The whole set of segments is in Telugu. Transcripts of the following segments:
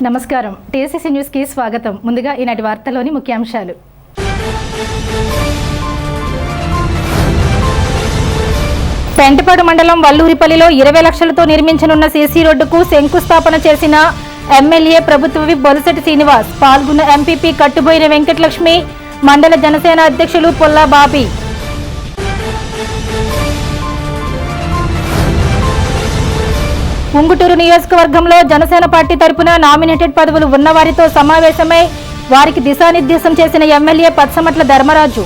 నమస్కారం టీఎస్సీ న్యూస్ కి స్వాగతం. ముందుగా ఈనాటి వార్తలోని ముఖ్యాంశాలు. పెంటపాడు మండలం వల్లూరిపల్లిలో 20 లక్షలతో నిర్మించనున్న సీసీ రోడ్డుకు శంకుస్థాపన చేసిన ఎమ్మెల్యే ప్రభుత్వ విప్ బొలిశెట్టి శ్రీనివాస్. పాల్గొన్న ఎంపీపీ కట్టుబోయిన వెంకటలక్ష్మి, మండల జనసేన అధ్యక్షులు పొల్లా బాబీ. ఉంగుటూరు నియోజకవర్గంలో జనసేన పార్టీ తరపున నామినేటెడ్ పదవులు ఉన్నవారితో సమావేశమై వారికి దిశానిర్దేశం చేసిన ఎమ్మెల్యే పచ్చమట్ల ధర్మరాజు.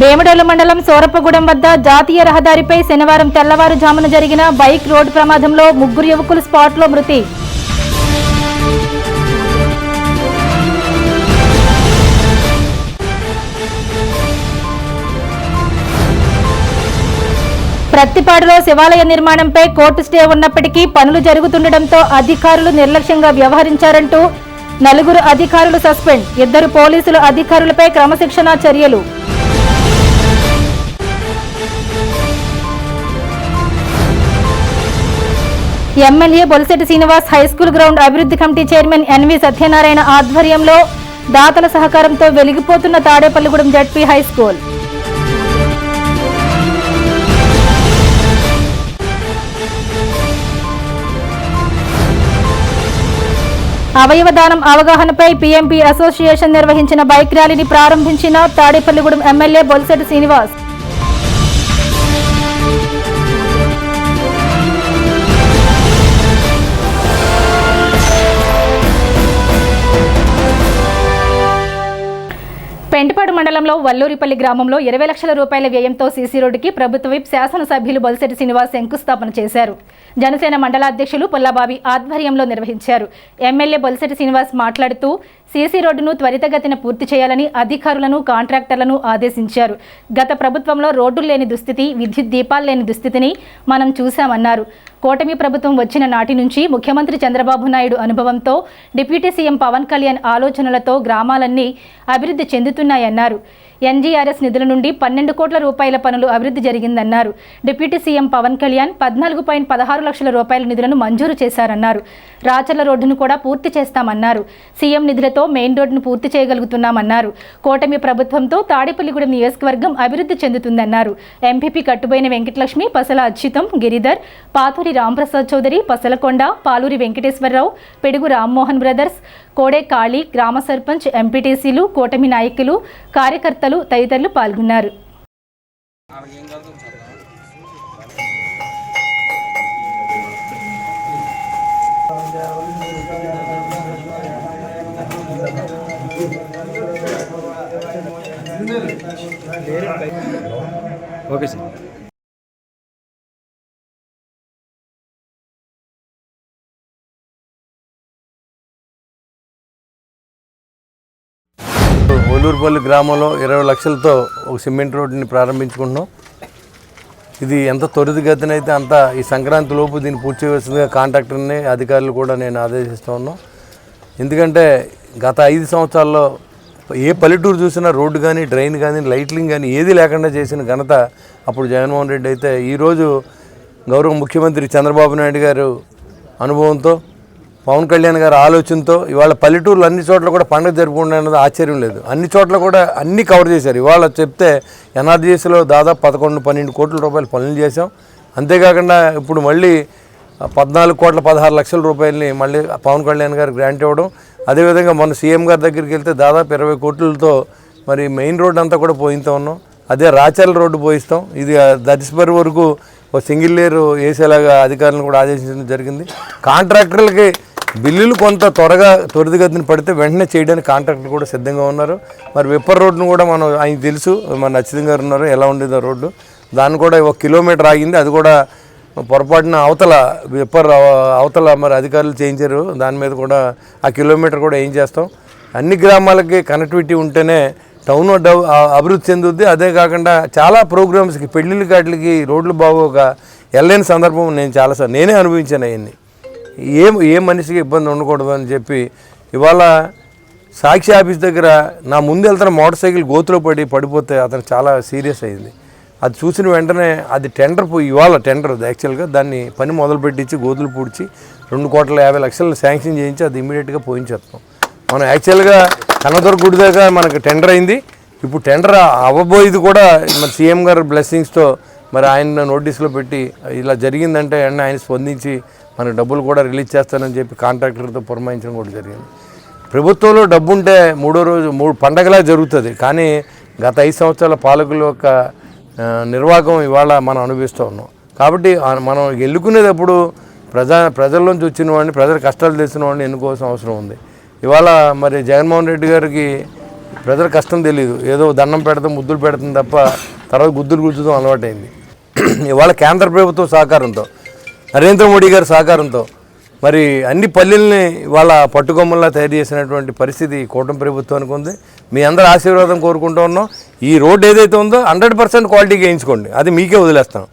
వేముడోలు మండలం సోరపగూడెం వద్ద జాతీయ రహదారిపై శనివారం తెల్లవారుజామున జరిగిన బైక్ రోడ్డు ప్రమాదంలో 3 యువకులు స్పాట్లో మృతి. ప్రత్తిపాడులో శివాలయ నిర్మాణంపై కోర్టు స్టే ఉన్నప్పటికీ పనులు జరుగుతుండటంతో అధికారులు నిర్లక్ష్యంగా వ్యవహరించారంటూ 4 అధికారులు సస్పెండ్. 2 పోలీసులు అధికారులపై క్రమశిక్షణా చర్యలు. MLA Bolisetti Srinivas high school ground అభివృద్ధి కమిటీ చైర్మన్ ఎన్వి సత్యనారాయణ ఆధ్వర్యంలో దాతల సహకారంతో వెలిగిపోతున్న తాడేపల్లిగూడెం జడ్పీ హైస్కూల్. అవయవదానం అవగాహనపై పీఎంపీ అసోసియేషన్ నిర్వహించిన బైక్ ర్యాలీని ప్రారంభించిన తాడేపల్లిగూడెం ఎమ్మెల్యే బొలిశెట్టి శ్రీనివాస్. పెంటపాడు మండలంలో వల్లూరిపల్లి గ్రామంలో 20 లక్షల రూపాయల వ్యయంతో సీసీ రోడ్డుకి ప్రభుత్వ విప్ శాసనసభ్యులు బొలిశెట్టి శ్రీనివాస్ శంకుస్థాపన చేశారు. జనసేన మండల అధ్యక్షులు పొల్లాబాబి ఆధ్వర్యంలో నిర్వహించారు. ఎమ్మెల్యే బొలిశెట్టి శ్రీనివాస్ మాట్లాడుతూ సీసీ రోడ్డును త్వరితగతిన పూర్తి చేయాలని అధికారులను, కాంట్రాక్టర్లను ఆదేశించారు. గత ప్రభుత్వంలో రోడ్డులు లేని దుస్థితి, విద్యుత్ దీపాలు లేని దుస్థితిని మనం చూశామన్నారు. కూటమి ప్రభుత్వం వచ్చిన నాటి నుంచి ముఖ్యమంత్రి చంద్రబాబు నాయుడు అనుభవంతో, డిప్యూటీ సీఎం పవన్ కళ్యాణ్ ఆలోచనలతో గ్రామాలన్నీ అభివృద్ధి చెందుతున్నాయన్నారు. ఎన్జీఆర్ఎస్ నిధుల నుండి 12 కోట్ల రూపాయల పనులు అభివృద్ధి జరిగిందన్నారు. డిప్యూటీ సీఎం పవన్ కళ్యాణ్ 14.16 లక్షల రూపాయల నిధులను మంజూరు చేశారన్నారు. రాచర్ల రోడ్డును కూడా పూర్తి చేస్తామన్నారు. సీఎం నిధులతో మెయిన్ రోడ్డును పూర్తి చేయగలుగుతున్నామన్నారు. కూటమి ప్రభుత్వంతో తాడేపల్లిగూడెం నియోజకవర్గం అభివృద్ధి చెందుతుందన్నారు. ఎంపీపీ కట్టుబోయిన వెంకటలక్ష్మి, పసల అచ్యుతం, గిరిధర్, పాతూరి రాంప్రసాద్ చౌదరి, పసలకొండ, పాలూరి వెంకటేశ్వరరావు, పెడుగు రామ్మోహన్ బ్రదర్స్, కోడే కాళీ, గ్రామ సర్పంచ్, ఎంపీటీసీలు, కూటమి నాయకులు, కార్యకర్తలు తదితరులు పాల్గొన్నారు. Okay sir. వల్లూరుపల్లి గ్రామంలో 20 లక్షలతో ఒక సిమెంట్ రోడ్డుని ప్రారంభించుకుంటున్నాం. ఇది ఎంత త్వరితగతిన అయితే అంత ఈ సంక్రాంతి లోపు దీన్ని పూర్తి చేయవలసిందిగా కాంట్రాక్టర్ని, అధికారులు కూడా నేను ఆదేశిస్తూ ఉన్నాం. ఎందుకంటే గత 5 సంవత్సరాల్లో ఏ పల్లెటూరు చూసినా రోడ్డు కానీ, డ్రైన్ కానీ, లైట్లింగ్ కానీ ఏది లేకుండా చేసిన ఘనత అప్పుడు జగన్మోహన్ రెడ్డి అయితే, ఈరోజు గౌరవ ముఖ్యమంత్రి చంద్రబాబు నాయుడు గారు అనుభవంతో, పవన్ కళ్యాణ్ గారి ఆలోచనతో ఇవాళ పల్లెటూరులో అన్ని చోట్ల కూడా పండుగ జరుపుకుంటున్నది ఆశ్చర్యం లేదు. అన్ని చోట్ల కూడా అన్నీ కవర్ చేశారు. ఇవాళ చెప్తే ఎన్ఆర్జీఎస్లో దాదాపు 11-12 కోట్ల రూపాయలు పనులు చేశాం. అంతేకాకుండా ఇప్పుడు మళ్ళీ 14 కోట్ల 16 లక్షల రూపాయలని మళ్ళీ పవన్ కళ్యాణ్ గారు గ్రాంట్ ఇవ్వడం. అదేవిధంగా మన సీఎం గారి దగ్గరికి వెళ్తే దాదాపు 20 కోట్లతో మరి మెయిన్ రోడ్ అంతా కూడా పోయిస్తూ ఉన్నాం. అదే రాచర్ల రోడ్డు పోయిస్తాం. ఇది దర్శపరి వరకు ఒక సింగిల్ లేయర్ వేసేలాగా అధికారులను కూడా ఆదేశించడం జరిగింది. కాంట్రాక్టర్లకి బిల్లులు కొంత త్వరితగతిని పడితే వెంటనే చేయడానికి కాంట్రాక్టర్ కూడా సిద్ధంగా ఉన్నారు. మరి విప్పర్ రోడ్డును కూడా మనం ఆయనకు తెలుసు, మన అచ్యుతం గారు ఉన్నారు, ఎలా ఉండేదో రోడ్డు. దాన్ని కూడా 1 కిలోమీటర్ ఆగింది. అది కూడా పొరపాటున అవతల మరి అధికారులు చేయించారు. దాని మీద కూడా ఆ కిలోమీటర్ కూడా ఏం చేస్తాం. అన్ని గ్రామాలకి కనెక్టివిటీ ఉంటేనే టౌన్ అభివృద్ధి చెందుద్ది. అదే కాకుండా చాలా ప్రోగ్రామ్స్కి, పెళ్ళిళ్ళ కాటికి రోడ్లు బాగోక వెళ్ళలేని సందర్భం నేనే అనుభవించాను. అవన్నీ ఏ మనిషికి ఇబ్బంది ఉండకూడదు అని చెప్పి ఇవాళ సాక్షి ఆఫీస్ దగ్గర నా ముందు వెళ్తున్న మోటార్ సైకిల్ గోతులో పడిపోతే అతను చాలా సీరియస్ అయింది. అది చూసిన వెంటనే అది టెండర్ ఇవాళ టెండర్ యాక్చువల్గా దాన్ని పని మొదలు పెట్టించి గోతులు పూడ్చి 2,50,00,000 శాంక్షన్ చేయించి అది ఇమీడియట్గా పోయించేస్తాం. మనం యాక్చువల్గా కనకదుర్గ గుడి దగ్గర మనకు టెండర్ అయింది. ఇప్పుడు టెండర్ అవ్వబోయేది కూడా మరి సీఎం గారు బ్లెస్సింగ్స్తో మరి ఆయన నోటీసులో పెట్టి ఇలా జరిగిందంటే ఆయన స్పందించి మనకు డబ్బులు కూడా రిలీజ్ చేస్తానని చెప్పి కాంట్రాక్టర్తో పురమాయించడం కూడా జరిగింది. ప్రభుత్వంలో డబ్బు ఉంటే మూడో రోజు 3 పండగలా జరుగుతుంది. కానీ గత 5 సంవత్సరాల పాలకుల యొక్క నిర్వాహకం ఇవాళ మనం అనుభవిస్తూ ఉన్నాం. కాబట్టి మనం ఎన్నుకునేటప్పుడు ప్రజల్లోంచి వచ్చిన వాడిని, ప్రజల కష్టాలు తెలిసిన వాడిని ఎన్నుకోవాల్సిన అవసరం ఉంది. ఇవాళ మరి జగన్మోహన్ రెడ్డి గారికి ప్రజల కష్టం తెలియదు, ఏదో దండం పెడతాం ముద్దులు పెడతాం తప్ప తర్వాత గుద్దులు అలవాటైంది. ఇవాళ కేంద్ర ప్రభుత్వం సహకారంతో, నరేంద్ర మోడీ గారి సహకారంతో మరి అన్ని పల్లెల్ని ఇవాళ పట్టుకొమ్మల్లా తయారు చేసినటువంటి పరిస్థితి కూటమి ప్రభుత్వానికి ఉంది. మీ అందరూ ఆశీర్వాదం కోరుకుంటూ ఉన్నాం. ఈ రోడ్డు ఏదైతే ఉందో 100% క్వాలిటీగా వేయించుకోండి, అది మీకే వదిలేస్తాను.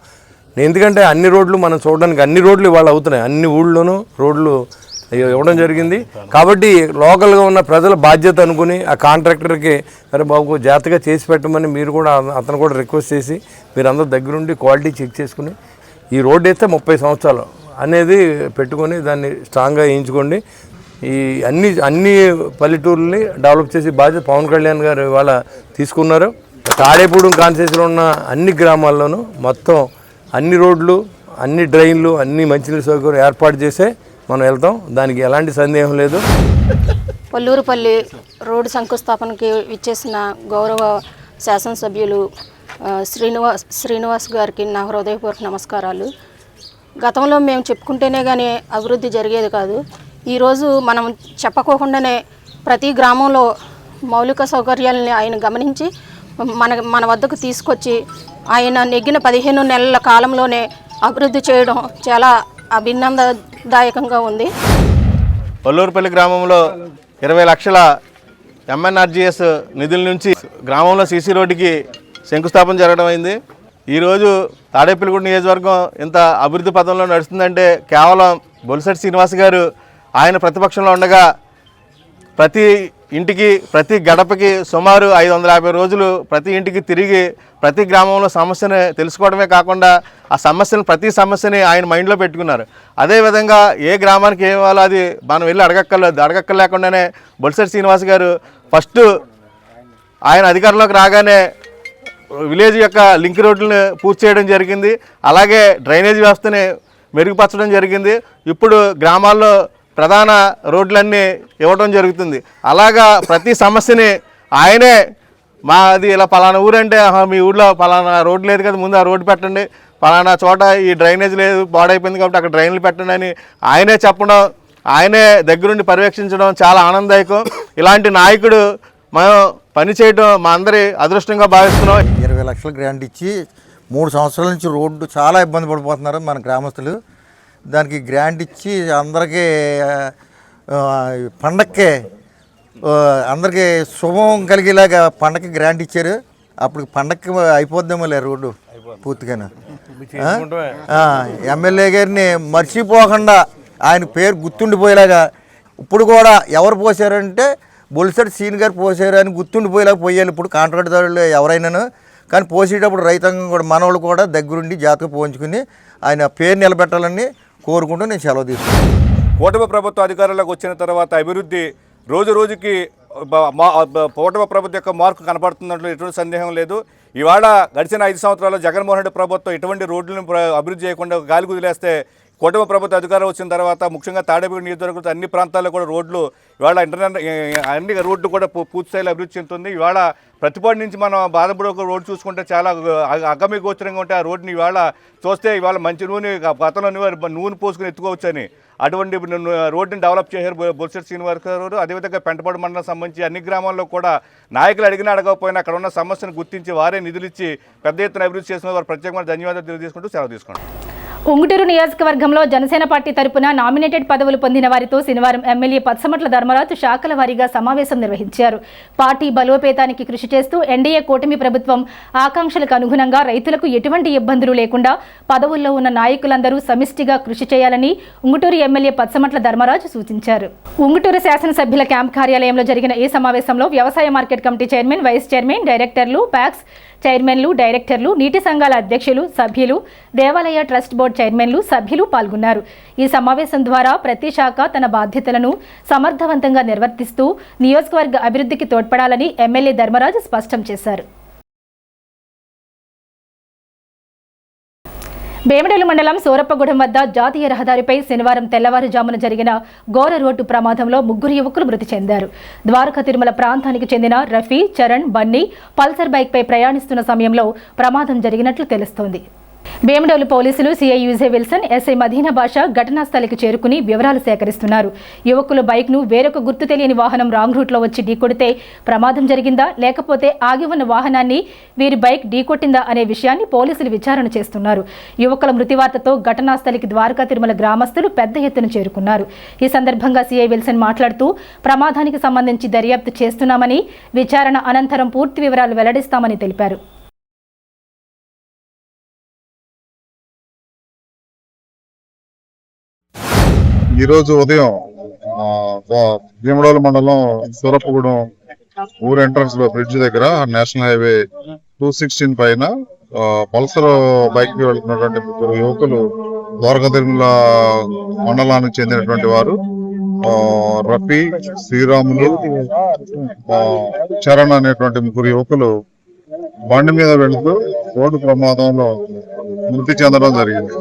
ఎందుకంటే అన్ని రోడ్లు మనం చూడడానికి అన్ని రోడ్లు ఇవాళ అవుతున్నాయి, అన్ని ఊళ్ళోనూ రోడ్లు ఇవ్వడం జరిగింది. కాబట్టి లోకల్గా ఉన్న ప్రజల బాధ్యత అనుకుని ఆ కాంట్రాక్టర్కి అరే బాబు జాగ్రత్తగా చేసి పెట్టమని మీరు కూడా అతను కూడా రిక్వెస్ట్ చేసి మీరు అందరూ దగ్గరుండి క్వాలిటీ చెక్ చేసుకుని ఈ రోడ్డు వేస్తే 30 సంవత్సరాలు అనేది పెట్టుకొని దాన్ని స్ట్రాంగ్గా వేయించుకోండి. ఈ అన్ని పల్లెటూరుని డెవలప్ చేసి బాధ్యత పవన్ కళ్యాణ్ గారు ఇవాళ తీసుకున్నారు. తాడేపూడి కాన్స్టిట్యూన్సీలో ఉన్న అన్ని గ్రామాల్లోనూ మొత్తం అన్ని రోడ్లు, అన్ని డ్రైన్లు, అన్ని మంచినీళ్ళ సౌకర్యం ఏర్పాటు చేసే మనం వెళ్తాం. దానికి ఎలాంటి సందేహం లేదు. వల్లూరుపల్లి రోడ్డు శంకుస్థాపనకి విచ్చేసిన గౌరవ శాసనసభ్యులు శ్రీనివాస్ గారికి నా హృదయపూర్వక నమస్కారాలు. గతంలో మేము చెప్పుకుంటేనే కానీ అభివృద్ధి జరిగేది కాదు. ఈరోజు మనం చెప్పకోకుండానే ప్రతి గ్రామంలో మౌలిక సౌకర్యాలని ఆయన గమనించి మన వద్దకు తీసుకొచ్చి ఆయన నెగ్గిన 15 నెలల కాలంలోనే అభివృద్ధి చేయడం చాలా అభినందదాయకంగా ఉంది. వల్లూరుపల్లి గ్రామంలో 20 లక్షల MNRGS నిధుల నుంచి గ్రామంలో సీసీ రోడ్డుకి శంకుస్థాపన జరగడం అయింది. ఈరోజు తాడేపల్లిగూడ నియోజకవర్గం ఇంత అభివృద్ధి పథంలో నడుస్తుందంటే కేవలం బొలిశెట్టి శ్రీనివాస్ గారు ఆయన ప్రతిపక్షంలో ఉండగా ప్రతి ఇంటికి, ప్రతి గడపకి సుమారు 550 రోజులు ప్రతి ఇంటికి తిరిగి ప్రతి గ్రామంలో సమస్యను తెలుసుకోవడమే కాకుండా ఆ ప్రతి సమస్యని ఆయన మైండ్లో పెట్టుకున్నారు. అదేవిధంగా ఏ గ్రామానికి ఏం ఇవ్వాలో అది మనం వెళ్ళి అడగక్కర్లేకుండానే బొలిశెట్టి శ్రీనివాస్ గారు ఫస్ట్ ఆయన అధికారంలోకి రాగానే విలేజ్ యొక్క లింక్ రోడ్లను పూర్తి చేయడం జరిగింది. అలాగే డ్రైనేజ్ వ్యవస్థని మెరుగుపరచడం జరిగింది. ఇప్పుడు గ్రామాల్లో ప్రధాన రోడ్లన్నీ ఇవ్వడం జరుగుతుంది. అలాగా ప్రతి సమస్యని ఆయనే మాది ఇలా పలానా ఊరంటే మీ ఊళ్ళో పలానా రోడ్డు లేదు కదా, ముందు ఆ రోడ్డు పెట్టండి, పలానా చోట ఈ డ్రైనేజ్ లేదు పాడైపోయింది కాబట్టి అక్కడ డ్రైన్లు పెట్టండి అని ఆయనే చెప్పడం, ఆయనే దగ్గరుండి పర్యవేక్షించడం చాలా ఆనందదాయకం. ఇలాంటి నాయకుడు మనం పనిచేయడం మా అందరి అదృష్టంగా భావిస్తున్నాం. 20 లక్షల గ్రాంట్ ఇచ్చి 3 సంవత్సరాల నుంచి రోడ్డు చాలా ఇబ్బంది పడిపోతున్నారు మన గ్రామస్తులు. దానికి గ్రాంట్ ఇచ్చి అందరికీ పండక్కే అందరికీ శుభం కలిగేలాగా పండగకి గ్రాంట్ ఇచ్చారు. అప్పుడు పండక్కి అయిపోద్దేమో లే రోడ్డు పూర్తిగాను. ఎమ్మెల్యే గారిని మర్చిపోకుండా ఆయన పేరు గుర్తుండిపోయేలాగా ఇప్పుడు కూడా ఎవరు పోసారంటే బొలిశెట్టి సీన్ గారు పోసారు అని గుర్తుండిపోయేలాగా పోయాలి ఇప్పుడు కాంట్రాక్టర్లు ఎవరైనాను. కానీ పోసేటప్పుడు రైతాంగం కూడా మనవాళ్ళు కూడా దగ్గరుండి జాతక పోయించుకుని ఆయన పేరు నిలబెట్టాలని కోరుకుంటూ నేను సెలవు తీసుకున్నాను. కూటమి ప్రభుత్వ అధికారంలోకి వచ్చిన తర్వాత అభివృద్ధి రోజు రోజుకి కూటమి ప్రభుత్వం యొక్క మార్కు కనపడుతున్నట్లు ఎటువంటి సందేహం లేదు. ఇవాళ గడిచిన 5 సంవత్సరాల్లో జగన్మోహన్ రెడ్డి ప్రభుత్వం ఎటువంటి రోడ్లను అభివృద్ధి చేయకుండా గాలి కుదిలేస్తే కూటమి ప్రభుత్వ అధికారం వచ్చిన తర్వాత ముఖ్యంగా తాడేపల్లి నియోజకవర్గం అన్ని ప్రాంతాల్లో కూడా రోడ్లు ఇవాళ అన్ని రోడ్లు కూడా పూర్తి స్థాయిలో అభివృద్ధి చెందుతుంది. ఇవాళ ప్రతిపాటి నుంచి మనం బాధపడి ఒక రోడ్డు చూసుకుంటే చాలా అగమ్య గోచరంగా ఉంటే ఆ రోడ్డుని ఇవాళ చూస్తే ఇవాళ మంచి నూనె గతంలో నూనె పోసుకుని ఎత్తుకోవచ్చని అటువంటి రోడ్డుని డెవలప్ చేశారు బొలిశెట్టి శ్రీనివాస్ గారు. అదేవిధంగా పెంటపాడు మండలం సంబంధించి అన్ని గ్రామాల్లో కూడా నాయకులు అడగకపోయినా అక్కడ ఉన్న సమస్యను గుర్తించి వారే నిధులు ఇచ్చి పెద్ద ఎత్తున అభివృద్ధి చేసిన వారు ప్రత్యేకమైన ధన్యవాదాలు తెలియజేసుకుంటూ సెలవు తీసుకుంటాం. ఉంగుటూరు నియోజకవర్గంలో జనసేన పార్టీ తరపున నామినేటెడ్ పదవులు పొందిన వారితో శనివారం ఎమ్మెల్యే పచ్చమట్ల ధర్మరాజు శాఖల వారీగా సమావేశం నిర్వహించారు. పార్టీ బలోపేతానికి కృషి చేస్తూ ఎన్డీఏ కూటమి ప్రభుత్వం ఆకాంక్షలకు అనుగుణంగా రైతులకు ఎటువంటి ఇబ్బందులు లేకుండా పదవుల్లో ఉన్న నాయకులందరూ సమిష్టిగా కృషి చేయాలని ఉంగుటూరు ఎమ్మెల్యే పచ్చమట్ల ధర్మరాజు సూచించారు. ఉంగుటూరు శాసనసభ్యుల క్యాంప్ కార్యాలయంలో జరిగిన ఈ సమావేశంలో వ్యవసాయ market committee chairman, vice chairman, డైరెక్టర్లు, ప్యాక్స్ చైర్మన్లు, డైరెక్టర్లు, నీటి సంఘాల అధ్యక్షులు, సభ్యులు, దేవాలయ ట్రస్ట్ బోర్డు చైర్మన్లు, సభ్యులు పాల్గొన్నారు. ఈ సమావేశం ద్వారా ప్రతి శాఖ తన బాధ్యతలను సమర్థవంతంగా నిర్వర్తిస్తూ నియోజకవర్గ అభివృద్ధికి తోడ్పడాలని ఎమ్మెల్యే ధర్మరాజు స్పష్టం చేశారు. భీమడోలు మండలం సూరప్పగూడెం వద్ద జాతీయ రహదారిపై శనివారం తెల్లవారుజామున జరిగిన ఘోర రోడ్డు ప్రమాదంలో 3 యువకులు మృతి చెందారు. ద్వారకా తిరుమల ప్రాంతానికి చెందిన రఫీ, చరణ్, బన్నీ పల్సర్ బైక్పై ప్రయాణిస్తున్న సమయంలో ప్రమాదం జరిగినట్లు తెలుస్తోంది. భీమడోలు పోలీసులు సిఐ యూజే విల్సన్, ఎస్ఐ మదీనా బాషా ఘటనా స్థలికి చేరుకుని వివరాలు సేకరిస్తున్నారు. యువకులు బైక్ను వేరొక గుర్తు తెలియని వాహనం రాంగ్ రూట్లో వచ్చి ఢీకొడితే ప్రమాదం జరిగిందా లేకపోతే ఆగి ఉన్న వాహనాన్ని వీరి బైక్ ఢీకొట్టిందా అనే విషయాన్ని పోలీసులు విచారణ చేస్తున్నారు. యువకుల మృతి వార్తతో ఘటనా స్థలికి ద్వారకా తిరుమల గ్రామస్తులు పెద్ద ఎత్తున చేరుకున్నారు. ఈ సందర్భంగా సిఐ విల్సన్ మాట్లాడుతూ ప్రమాదానికి సంబంధించి దర్యాప్తు చేస్తున్నామని, విచారణ అనంతరం పూర్తి వివరాలు వెల్లడిస్తామని తెలిపారు. ఈరోజు ఉదయం భీమడోలు మండలం సూరప్పగూడెం ఊరు ఎంట్రన్స్ లో బ్రిడ్జ్ దగ్గర నేషనల్ హైవే 216 పైన పల్సర్ బైక్ కి వెళ్తున్నటువంటి 3 యువకులు ద్వారకా తిరుమల మండలానికి చెందినటువంటి వారు రఫీ, శ్రీరాములు, చరణ్ అనేటువంటి 3 యువకులు బండి మీద వెళుతూ రోడ్డు ప్రమాదంలో మృతి చెందడం జరిగింది.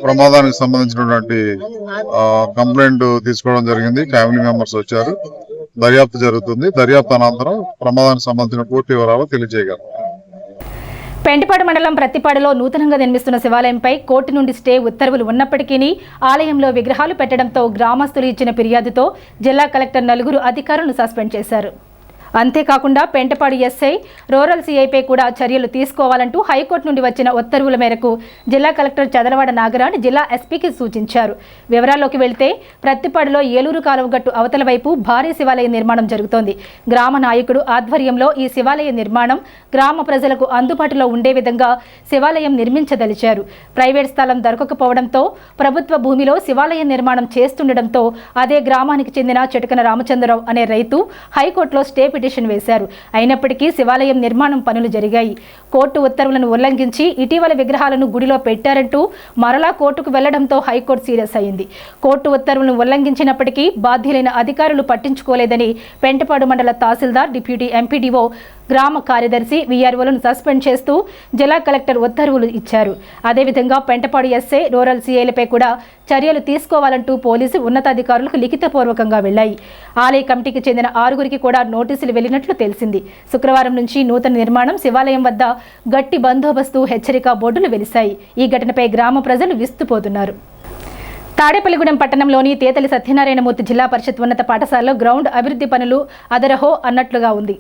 ప్రమాదానికి సంబంధించినటువంటి కంప్లైంట్ తీసుకోవడం జరిగింది. ఫ్యామిలీ మెంబర్స్ వచ్చారు. దర్యాప్తు జరుగుతుంది. దర్యాప్తు అనంతరం ప్రమాదానికి సంబంధించిన పూర్తి వివరాలు తెలియజేయగలరు. పెంటపాడు మండలం ప్రత్తిపాడులో నూతనంగా నిర్మిస్తున్న శివాలయంపై కోర్టు నుండి స్టే ఉత్తర్వులు ఉన్నప్పటికీ ఆలయంలో విగ్రహాలు పెట్టడంతో గ్రామస్తులు ఇచ్చిన ఫిర్యాదుతో జిల్లా కలెక్టర్ 4 అధికారులను సస్పెండ్ చేశారు. అంతేకాకుండా పెంటపాడు ఎస్ఐ, రూరల్ సిఐపై కూడా చర్యలు తీసుకోవాలంటూ హైకోర్టు నుండి వచ్చిన ఉత్తర్వుల మేరకు జిల్లా కలెక్టర్ చదలవాడ నాగరాణ్ జిల్లా ఎస్పీకి సూచించారు. వివరాల్లోకి వెళ్తే ప్రత్తిపాడులో ఏలూరు కాలువగట్టు అవతల వైపు భారీ శివాలయ నిర్మాణం జరుగుతోంది. గ్రామ నాయకుడు ఆధ్వర్యంలో ఈ శివాలయ నిర్మాణం గ్రామ ప్రజలకు అందుబాటులో ఉండే విధంగా శివాలయం నిర్మించదలిచారు. ప్రైవేట్ స్థలం దొరకకపోవడంతో ప్రభుత్వ భూమిలో శివాలయ నిర్మాణం చేస్తుండటంతో అదే గ్రామానికి చెందిన చిటకన రామచంద్రరావు అనే రైతు హైకోర్టులో స్టే పిటిషన్ వేశారు. అయినప్పటికీ శివాలయం నిర్మాణం పనులు జరిగాయి. కోర్టు ఉత్తర్వులను ఉల్లంఘించి ఇటీవల విగ్రహాలను గుడిలో పెట్టారంటూ మరలా కోర్టుకు వెళ్లడంతో హైకోర్టు సీరియస్ అయింది. కోర్టు ఉత్తర్వులను ఉల్లంఘించినప్పటికీ బాధ్యులైన అధికారులు పట్టించుకోలేదని పెంటపాడు మండల తహసీల్దార్, డిప్యూటీ ఎంపీడీఓ, గ్రామ కార్యదర్శి, వీఆర్ఓలను సస్పెండ్ చేస్తూ జిల్లా కలెక్టర్ ఉత్తర్వులు ఇచ్చారు. అదేవిధంగా పెంటపాడు ఎస్ఐ, రూరల్ సీఐలపై కూడా చర్యలు తీసుకోవాలంటూ పోలీసు ఉన్నతాధికారులకు లిఖితపూర్వకంగా వెళ్లాయి. ఆలయ కమిటీకి చెందిన 6గురికి కూడా నోటీసులు వెళ్లినట్లు తెలిసింది. శుక్రవారం నుంచి నూతన నిర్మాణం శివాలయం వద్ద గట్టి బందోబస్తు, హెచ్చరిక బోర్డులు వెలిశాయి. ఈ ఘటనపై గ్రామ ప్రజలు విస్తుపోతున్నారు. తాడేపల్లిగూడెం పట్టణంలోని తేతలి సత్యనారాయణమూర్తి జిల్లా పరిషత్ ఉన్నత పాఠశాలలో గ్రౌండ్ అభివృద్ధి పనులు అదరహో అన్నట్లుగా ఉంది.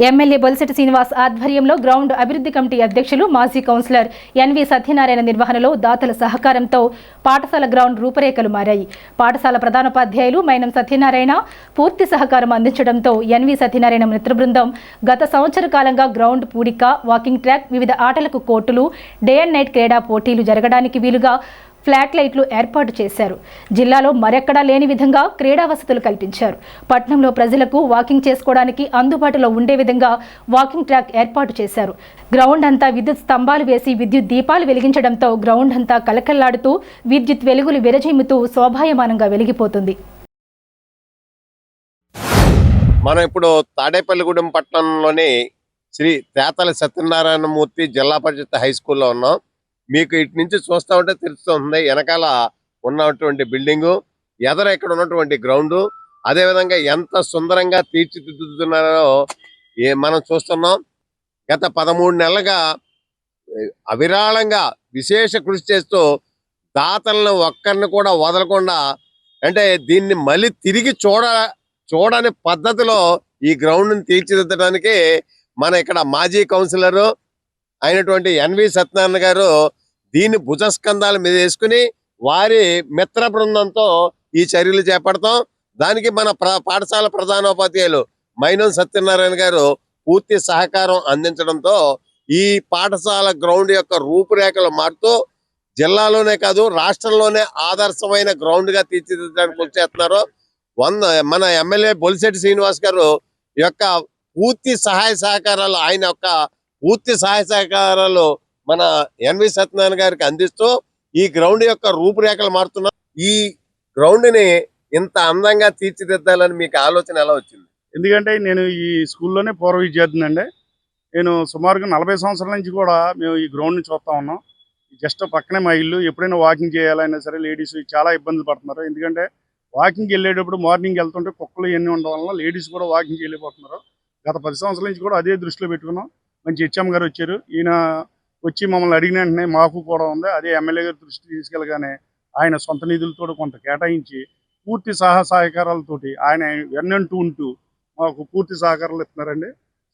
ఎమ్మెల్యే బొలిశెట్టి శ్రీనివాస్ ఆధ్వర్యంలో గ్రౌండ్ అభివృద్ధి కమిటీ అధ్యక్షులు, మాజీ కౌన్సిలర్ ఎన్వి సత్యనారాయణ నిర్వహణలో దాతల సహకారంతో పాఠశాల గ్రౌండ్ రూపురేఖలు మారాయి. పాఠశాల ప్రధానోపాధ్యాయులు మైనం సత్యనారాయణ పూర్తి సహకారం అందించడంతో ఎన్వి సత్యనారాయణ మిత్ర బృందం గత సంవత్సర కాలంగా గ్రౌండ్ పూడిక, వాకింగ్ ట్రాక్, వివిధ ఆటలకు కోర్టులు, డే అండ్ నైట్ క్రీడా పోటీలు జరగడానికి వీలుగా ఫ్లాట్ లైట్లు ఏర్పాటు చేశారు. జిల్లాలో మరెక్కడా లేని విధంగా క్రీడా వసతులు కల్పించారు. పట్టణంలో ప్రజలకు వాకింగ్ చేసుకోవడానికి అందుబాటులో ఉండే విధంగా వాకింగ్ ట్రాక్ ఏర్పాటు చేశారు. గ్రౌండ్ అంతా విద్యుత్ స్తంభాలు వేసి విద్యుత్ దీపాలు వెలిగించడంతో గ్రౌండ్ అంతా కలకల్లాడుతూ విద్యుత్ వెలుగులు విరజిమ్ముతూ శోభాయమానంగా వెలిగిపోతుంది. మనం ఇప్పుడు తాడేపల్లిగూడెం పట్టణంలోని శ్రీ తేతలి సత్యనారాయణమూర్తి జిల్లా పరిషత్ హై స్కూల్లో ఉన్నాం. మీకు ఇటు నుంచి చూస్తూ ఉంటే తెలుస్తుంది వెనకాల ఉన్నటువంటి బిల్డింగు, ఎదర ఇక్కడ ఉన్నటువంటి గ్రౌండు, అదేవిధంగా ఎంత సుందరంగా తీర్చిదిద్దుతున్నారో మనం చూస్తున్నాం. గత 13 నెలలుగా అవిరాళంగా విశేష కృషి చేస్తూ దాతలను ఒక్కరిని కూడా వదలకుండా, అంటే దీన్ని మళ్ళీ తిరిగి చూడని పద్ధతిలో ఈ గ్రౌండ్ని తీర్చిదిద్దడానికి మన ఇక్కడ మాజీ కౌన్సిలరు అయినటువంటి ఎన్వి సత్యనారాయణ గారు దీన్ని భుజస్కంధాల మీద వేసుకుని వారి మిత్ర బృందంతో ఈ చర్యలు చేపడతాం. దానికి మన పాఠశాల ప్రధానోపాధ్యాయులు మైనం సత్యనారాయణ గారు పూర్తి సహకారం అందించడంతో ఈ పాఠశాల గ్రౌండ్ యొక్క రూపురేఖలు మారుతూ జిల్లాలోనే కాదు రాష్ట్రంలోనే ఆదర్శమైన గ్రౌండ్ గా తీర్చిదిద్దడానికి కృషి చేస్తున్నారు. మన ఎమ్మెల్యే బొలిశెట్టి శ్రీనివాస్ గారు యొక్క పూర్తి సహాయ సహకారాలు మన ఎన్వి సత్యనారాయణ గారికి అందిస్తూ ఈ గ్రౌండ్ యొక్క రూపురేఖలు మారుతున్నారు. ఈ గ్రౌండ్ ని ఇంత అందంగా తీర్చిదిద్దాలని మీకు ఆలోచన ఎలా వచ్చింది? ఎందుకంటే నేను ఈ స్కూల్లోనే పూర్వ విద్యార్థిని అండి. నేను సుమారుగా 40 సంవత్సరాల నుంచి కూడా మేము ఈ గ్రౌండ్ని చూస్తూ ఉన్నాం. జస్ట్ పక్కనే మా ఇల్లు. ఎప్పుడైనా వాకింగ్ చేయాలైనా సరే లేడీస్ చాలా ఇబ్బందులు పడుతున్నారు. ఎందుకంటే వాకింగ్కి వెళ్ళేటప్పుడు మార్నింగ్ వెళ్తుంటే కుక్కలు ఇవన్నీ ఉండడం వల్ల లేడీస్ కూడా వాకింగ్కి వెళ్ళిపోతున్నారు. గత 10 సంవత్సరాల నుంచి కూడా అదే దృష్టిలో పెట్టుకున్నాం. మంచి హెచ్ఎం గారు వచ్చారు. ఈయన వచ్చి మమ్మల్ని అడిగిన వెంటనే మాకు కూడా ఉంది. అదే ఎమ్మెల్యే గారి దృష్టికి తీసుకెళ్ళగానే ఆయన సొంత నిధులతో కొంత కేటాయించి పూర్తి సహకారాలతోటి ఆయన వెన్నంటూ ఉంటూ మాకు పూర్తి సహకారాలు ఇస్తున్నారండి.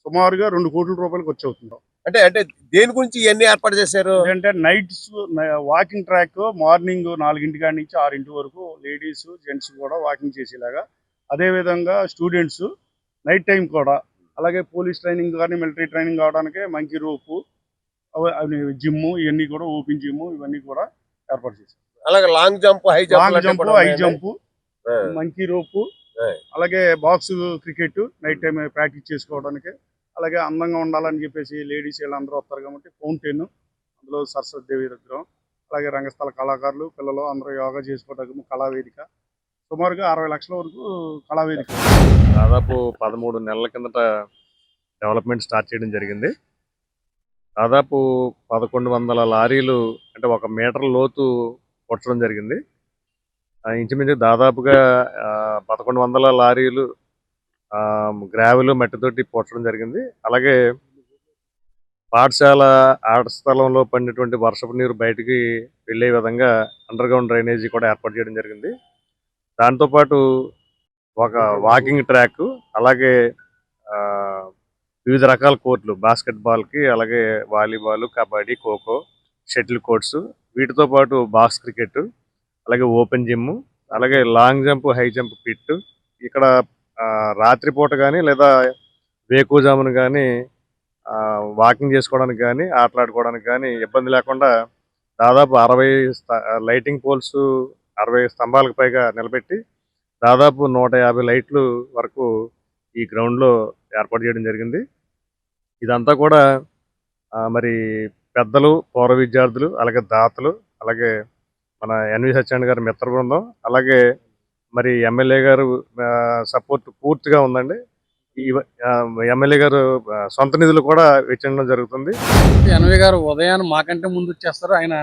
సుమారుగా 2 కోట్ల రూపాయలకు వచ్చి అవుతుంటాం. అంటే దేని గురించి ఇవన్నీ ఏర్పాటు చేశారు? అంటే నైట్స్ వాకింగ్ ట్రాక్ మార్నింగ్ 4 కాడి నుంచి 6 వరకు లేడీస్ జెంట్స్ కూడా వాకింగ్ చేసేలాగా, అదేవిధంగా స్టూడెంట్స్ నైట్ టైం కూడా, అలాగే పోలీస్ ట్రైనింగ్ కానీ మిలిటరీ ట్రైనింగ్ కావడానికి మంకీ రోపు, జిమ్ ఇవన్నీ కూడా ఓపెన్ జిమ్ ఇవన్నీ కూడా ఏర్పాటు చేశారు. అలాగే long jump, high jump, monkey rope, అలాగే box cricket night time practice చేసుకోవడానికి, అలాగే అందంగా ఉండాలని చెప్పేసి లేడీస్ వీళ్ళందరూ వస్తారు కాబట్టి ఫౌంటైన్, అందులో సరస్వతి దేవి విగ్రహం, అలాగే రంగస్థల కళాకారులు పిల్లలు అందరూ యోగా చేసుకోవడానికి కళావేదిక, సుమారుగా 60 లక్షల వరకు కళావేదిక. దాదాపు 13 నెలల కిందట డెవలప్మెంట్ స్టార్ట్ చేయడం జరిగింది. దాదాపు 1100 లారీలు అంటే 1 మీటర్ లోతు కొట్టడం జరిగింది. ఇంచుమించు దాదాపుగా 1100 లారీలు గ్రావెల్ మట్టితోటి పోర్చడం జరిగింది. అలాగే పాఠశాల ఆట స్థలంలో పడినటువంటి వర్షపు నీరు బయటికి వెళ్ళే విధంగా అండర్ గ్రౌండ్ డ్రైనేజీ కూడా ఏర్పాటు చేయడం జరిగింది. దాంతోపాటు ఒక వాకింగ్ ట్రాక్, అలాగే వివిధ రకాల కోర్టులు, బాస్కెట్బాల్కి, అలాగే volleyball, kabaddi, kho kho, shuttle courts, వీటితో పాటు బాక్స్ క్రికెట్, అలాగే ఓపెన్ జిమ్, అలాగే long jump, high jump pit. ఇక్కడ రాత్రిపూట కానీ లేదా వేకువజామున కానీ వాకింగ్ చేసుకోవడానికి కానీ ఆటలాడుకోవడానికి కానీ ఇబ్బంది లేకుండా దాదాపు 60 లైటింగ్ పోల్స్ 60 స్తంభాలకు పైగా నిలబెట్టి దాదాపు 150 లైట్లు వరకు ఈ గ్రౌండ్లో ఏర్పాటు చేయడం జరిగింది. ఇదంతా కూడా మరి పెద్దలు, పూర్వ విద్యార్థులు, అలాగే దాతలు, అలాగే మన ఎన్వి సత్యనారాయణ గారి మిత్ర బృందం, అలాగే మరి ఎమ్మెల్యే గారు సపోర్ట్ పూర్తిగా ఉందండి. ఎమ్మెల్యే గారు సొంత నిధులు కూడా వెచ్చించడం జరుగుతుంది. ఎన్వి గారు ఉదయాన్ని మాకంటే ముందు వచ్చేస్తారు. ఆయన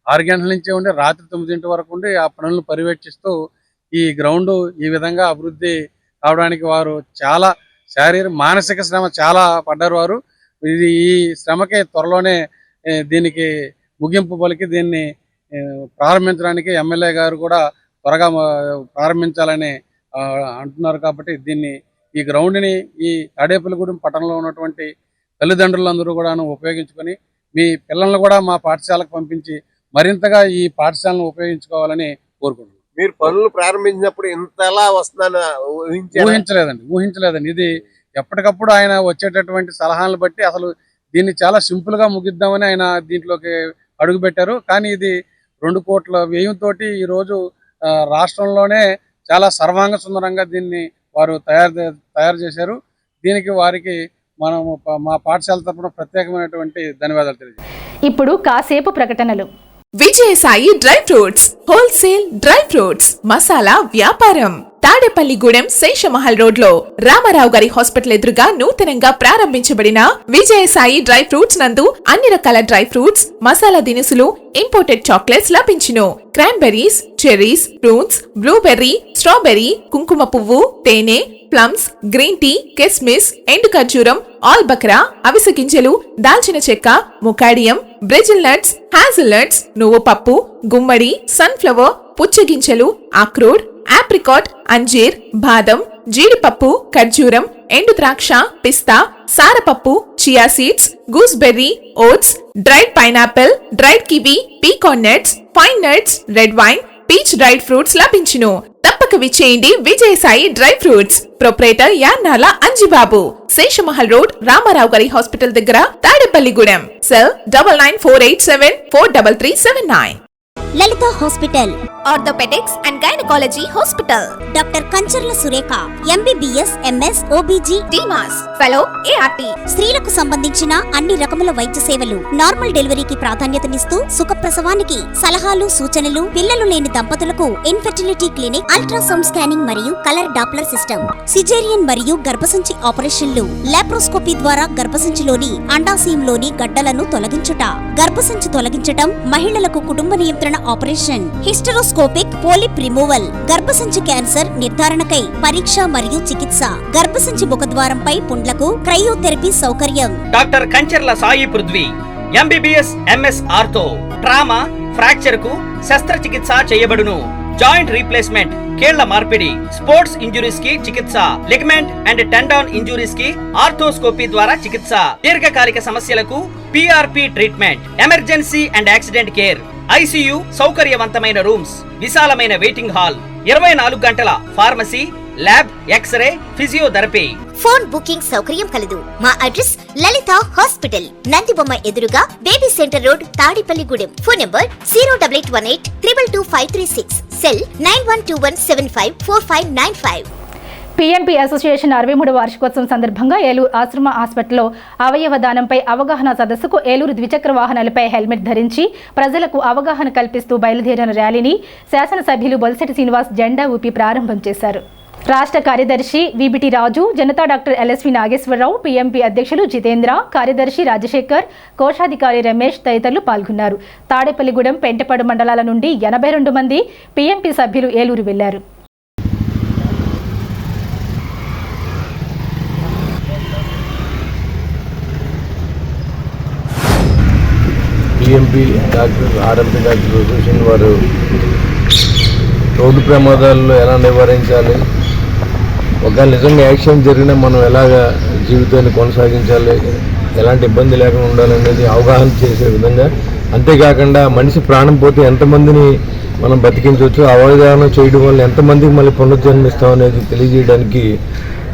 6 గంటల నుంచే ఉండి రాత్రి 9 వరకు ఉండి ఆ పనులను పర్యవేక్షిస్తూ ఈ గ్రౌండ్ ఈ విధంగా అభివృద్ధి కావడానికి వారు చాలా మానసిక శ్రమ చాలా పడ్డారు. వారు ఈ శ్రమకి త్వరలోనే దీనికి ముగింపు పలికి దీన్ని ప్రారంభించడానికి ఎమ్మెల్యే గారు కూడా త్వరగా ప్రారంభించాలని అంటున్నారు. కాబట్టి ఈ గ్రౌండ్ని ఈ తాడేపల్లిగూడెం పట్టణంలో ఉన్నటువంటి తల్లిదండ్రులందరూ కూడా ఉపయోగించుకొని మీ పిల్లలను కూడా మా పాఠశాలకు పంపించి మరింతగా ఈ పాఠశాలను ఉపయోగించుకోవాలని కోరుకుంటున్నాను. మీరు పనులు ప్రారంభించినప్పుడు ఇంతలా వస్తుందని ఊహించలేదండి. ఇది ఎప్పటికప్పుడు ఆయన వచ్చేటటువంటి సలహాలను బట్టి అసలు దీన్ని చాలా సింపుల్ గా ముగిద్దామని ఆయన దీంట్లోకి అడుగు పెట్టారు. కానీ ఇది 2 కోట్ల వ్యయంతో ఈ రోజు రాష్ట్రంలోనే చాలా సర్వాంగ సుందరంగా దీన్ని వారు తయారు చేశారు. దీనికి వారికి మా పాఠశాల తరపున ప్రత్యేకమైనటువంటి ధన్యవాదాలు తెలియజేస్తాం. ఇప్పుడు కాసేపు ప్రకటనలు. Vijayasai dry fruits wholesale dry fruits masala వ్యాపారం తాడేపల్లిగూడెం శేషమహల్ రోడ్ లో రామారావు గారి హాస్పిటల్ ఎదురుగా నూతనంగా ప్రారంభించబడిన విజయసాయి డ్రై ఫ్రూట్స్ నందు అన్ని రకాల డ్రై ఫ్రూట్స్, మసాలా దినుసులు, ఇంపోర్టెడ్ చాక్లెట్స్ లభించును. Cranberries, cherries, prunes, blueberry, strawberry, కుంకుమ పువ్వు, తేనె, ప్లమ్స్, గ్రీన్ టీ, కిస్మిస్, ఎండు ఖర్జూరం, ఆల్ బక్రా, అవిసె గింజలు, దాల్చిన చెక్క, ముకాడియం, బ్రెజిల్ నట్స్, హ్యాజిల్ నట్స్, నువ్వు పప్పు, గుమ్మడి, సన్ఫ్లవర్, పుచ్చగింజలు, అక్రోడ్, ఆప్రికాట్, అంజీర్, బాదం, జీడిపప్పు, ఖర్జూరం, ఎండు ద్రాక్ష, పిస్తా, సారపప్పు, chia seeds, gooseberry, oats, dried pineapple, dried kiwi, pecan nuts, pine nuts, red wine, peach dried fruits లభించును. తప్పక విచ్చేయండి Vijayasai dry fruits. Proprietor Yannala Anjibabu, Seshamahal road, Ramarao గారి హాస్పిటల్ దగ్గర, Tadepalligudem. Cell 9948743379. Lalitha hospital, orthopaedics and gynaecology hospital. Doctor Kancharla Surekha, MBBS, MS, OBG, DMAS, fellow, ART. స్త్రీలకు సంబంధించిన అన్ని రకముల వైద్య సేవలు, నార్మల్ డెలివరీకి ప్రాధాన్యతనిస్తూ సుఖప్రసవానికి సలహాలు, సూచనలు, పిల్లలు లేని దంపతులకు ఇన్ఫెర్టిలిటీ క్లినిక్, అల్ట్రాసౌండ్ స్కానింగ్ మరియు కలర్ డాప్లర్ సిస్టమ్, సిజేరియన్ మరియు గర్భసంచి ఆపరేషన్లు, లాప్రోస్కోపీ ద్వారా గర్భసంచిలోని అండాశయంలోని గడ్డలను తొలగించుట, గర్భసంచి తొలగించటం, మహిళలకు కుటుంబ నియంత్రణ ఆపరేషన్, హిస్టరోస్కోపిక్ పోలిప్ రిమూవల్, గర్భసంచి క్యాన్సర్ నిర్ధారణకై పరీక్ష మరియు చికిత్స, గర్భసంచి ముఖద్వారంపై పుండ్లకు క్రయోథెరపీ సౌకర్యం. Doctor Kancharla Sai Prithvi, MBBS, MS ortho, trauma, fracture కు శస్త్రచికిత్స చేయబడును. జాయింట్ రీప్లేస్మెంట్, కీళ్ల మార్పిడి, స్పోర్ట్స్ ఇంజురీస్ కి చికిత్స, లిగమెంట్ అండ్ టెండాన్ ఇంజురీస్ కి ఆర్థోస్కోపీ ద్వారా చికిత్స, దీర్ఘకాలిక సమస్యలకు PRP treatment, emergency and accident care, ICU, సౌకర్యవంతమైన రూమ్స్, విశాలమైన వెయిటింగ్ హాల్, 24 గంటల pharmacy, lab, X-ray, physiotherapy. Phone booking సౌకర్యం కలదు. మా అడ్రస్ లలిత హాస్పిటల్, నందిబొమ్మ ఎదురుగా, baby centre road, Tadepalligudem. Phone number 08818222536. Cell 9121754595. PMP association 63వ వార్షికోత్సవం సందర్భంగా ఏలూరు ఆశ్రమ హాస్పిటల్లో అవయవ దానంపై అవగాహన సదస్సుకు ఏలూరు ద్విచక్ర వాహనాలపై హెల్మెట్ ధరించి ప్రజలకు అవగాహన కల్పిస్తూ బయలుదేరిన ర్యాలీని శాసనసభ్యులు బొలిశెట్టి శ్రీనివాస్ జెండా ఊపి ప్రారంభం చేశారు. రాష్ట్ర కార్యదర్శి VBT Raju, Janata doctor LSV Nageswararao, PMP అధ్యక్షులు జితేంద్ర, కార్యదర్శి రాజశేఖర్, కోశాధికారి రమేష్ తదితరులు పాల్గొన్నారు. తాడేపల్లిగూడెం, పెంటపాడు మండలాల నుండి 82 మంది పీఎంపీ సభ్యులు ఏలూరు వెళ్లారు. PMP doctor RMP doctor association వారు రోడ్డు ప్రమాదాల్లో ఎలా నివారించాలి, ఒకవేళ నిజంగా యాక్సిడెంట్ జరిగినా మనం ఎలాగ జీవితాన్ని కొనసాగించాలి, ఎలాంటి ఇబ్బంది లేకుండా ఉండాలనేది అవగాహన చేసే విధంగా, అంతేకాకుండా మనిషి ప్రాణం పోతే ఎంతమందిని మనం బతికించవచ్చు, అవగాహన చేయడం వల్ల ఎంతమందికి మళ్ళీ పునర్జన్మిస్తాం అనేది తెలియజేయడానికి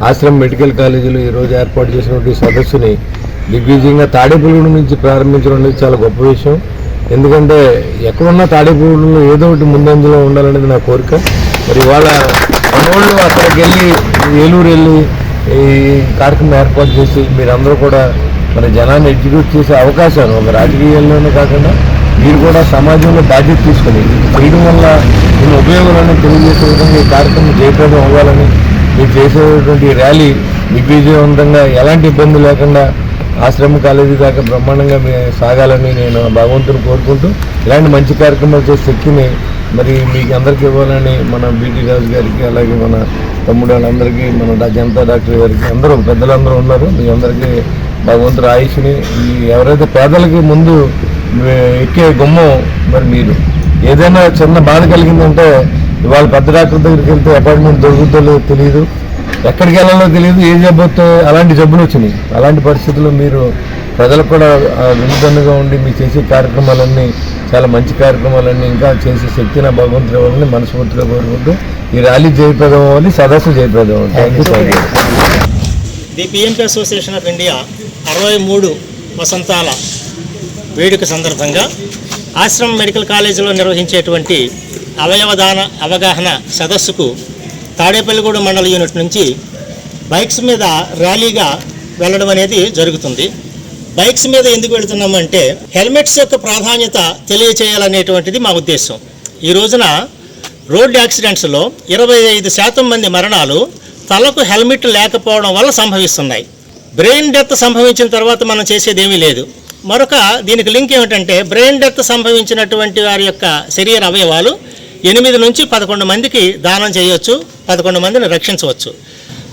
ఆశ్రమ మెడికల్ కాలేజీలో ఈరోజు ఏర్పాటు చేసినటువంటి సదస్సుని దిగ్విజయంగా తాడేపల్లిగూడెం నుంచి ప్రారంభించడం అనేది చాలా గొప్ప విషయం. ఎందుకంటే ఎక్కడున్నా తాడేపల్లిగూడెంలో ఏదో ఒకటి ముందంజలో ఉండాలనేది నా కోరిక. మరి ఇవాళ మనోళ్ళు అక్కడికి వెళ్ళి ఏలూరు వెళ్ళి ఈ కార్యక్రమం ఏర్పాటు చేసి మీరందరూ కూడా మన జనాన్ని ఎగ్జిక్యూట్ చేసే అవకాశాలు ఒక రాజకీయాల్లోనే కాకుండా మీరు కూడా సమాజంలో బాధ్యత తీసుకుని చేయడం వల్ల దీని ఉపయోగాలను తెలియజేసే విధంగా ఈ కార్యక్రమం జయప్రదం అవ్వాలని, మీరు చేసేటువంటి ర్యాలీ దిగ్విజయవంతంగా ఎలాంటి ఇబ్బంది లేకుండా ఆశ్రమ కాలేజీ దాకా బ్రహ్మాండంగా సాగాలని నేను భగవంతుని కోరుకుంటూ, ఇలాంటి మంచి కార్యక్రమాలు చేసే శక్తిని మరి మీకు అందరికీ ఇవ్వాలని మన బీటీ రాజు గారికి, అలాగే మన తమ్ముడు వాళ్ళందరికీ, మన జనతా డాక్టర్ గారికి, అందరూ పెద్దలందరూ ఉన్నారు, మీ అందరికీ భగవంతుడు ఆయుష్ని, ఎవరైతే పేదలకి ముందు ఎక్కే గుమ్మం మరి మీరు ఏదైనా చిన్న బాధ కలిగిందంటే ఇవాళ పెద్ద డాక్టర్ దగ్గరికి వెళ్తే అపాయింట్మెంట్ దొరుకుతుందో తెలియదు, ఎక్కడికి వెళ్ళాలో తెలియదు, ఏ జబ్బు వస్తే అలాంటి జబ్బులు వచ్చినాయి. అలాంటి పరిస్థితుల్లో మీరు ప్రజలకు కూడా వినూతనంగా ఉండి మీరు చేసే కార్యక్రమాలన్నీ చాలా మంచి కార్యక్రమాలన్నీ ఇంకా చేసే శక్తి నా భగవంతుడు ఇవ్వాలని మనస్ఫూర్తిగా కోరుకుంటూ ఈ ర్యాలీ జయప్రదం అవ్వాలి, సదస్సు జయప్రదం అవ్వాలి. Thank you. The PMP association of India 63 వసంతాల వేడుక సందర్భంగా ఆశ్రమ మెడికల్ కాలేజీలో నిర్వహించేటువంటి అవయవదాన అవగాహన సదస్సుకు తాడేపల్లిగూడెం మండల యూనిట్ నుంచి బైక్స్ మీద ర్యాలీగా వెళ్ళడం అనేది జరుగుతుంది. బైక్స్ మీద ఎందుకు వెళుతున్నామంటే హెల్మెట్స్ యొక్క ప్రాధాన్యత తెలియచేయాలనేటువంటిది మా ఉద్దేశం. ఈ రోజున రోడ్ యాక్సిడెంట్స్లో 25% మంది మరణాలు తలకు హెల్మెట్ లేకపోవడం వల్ల సంభవిస్తున్నాయి. బ్రెయిన్ డెత్ సంభవించిన తర్వాత మనం చేసేది ఏమీ లేదు. మరొక దీనికి లింక్ ఏమిటంటే బ్రెయిన్ డెత్ సంభవించినటువంటి వారి యొక్క శరీర అవయవాలు 8 నుంచి 11 మందికి దానం చేయవచ్చు, 11 మందిని రక్షించవచ్చు.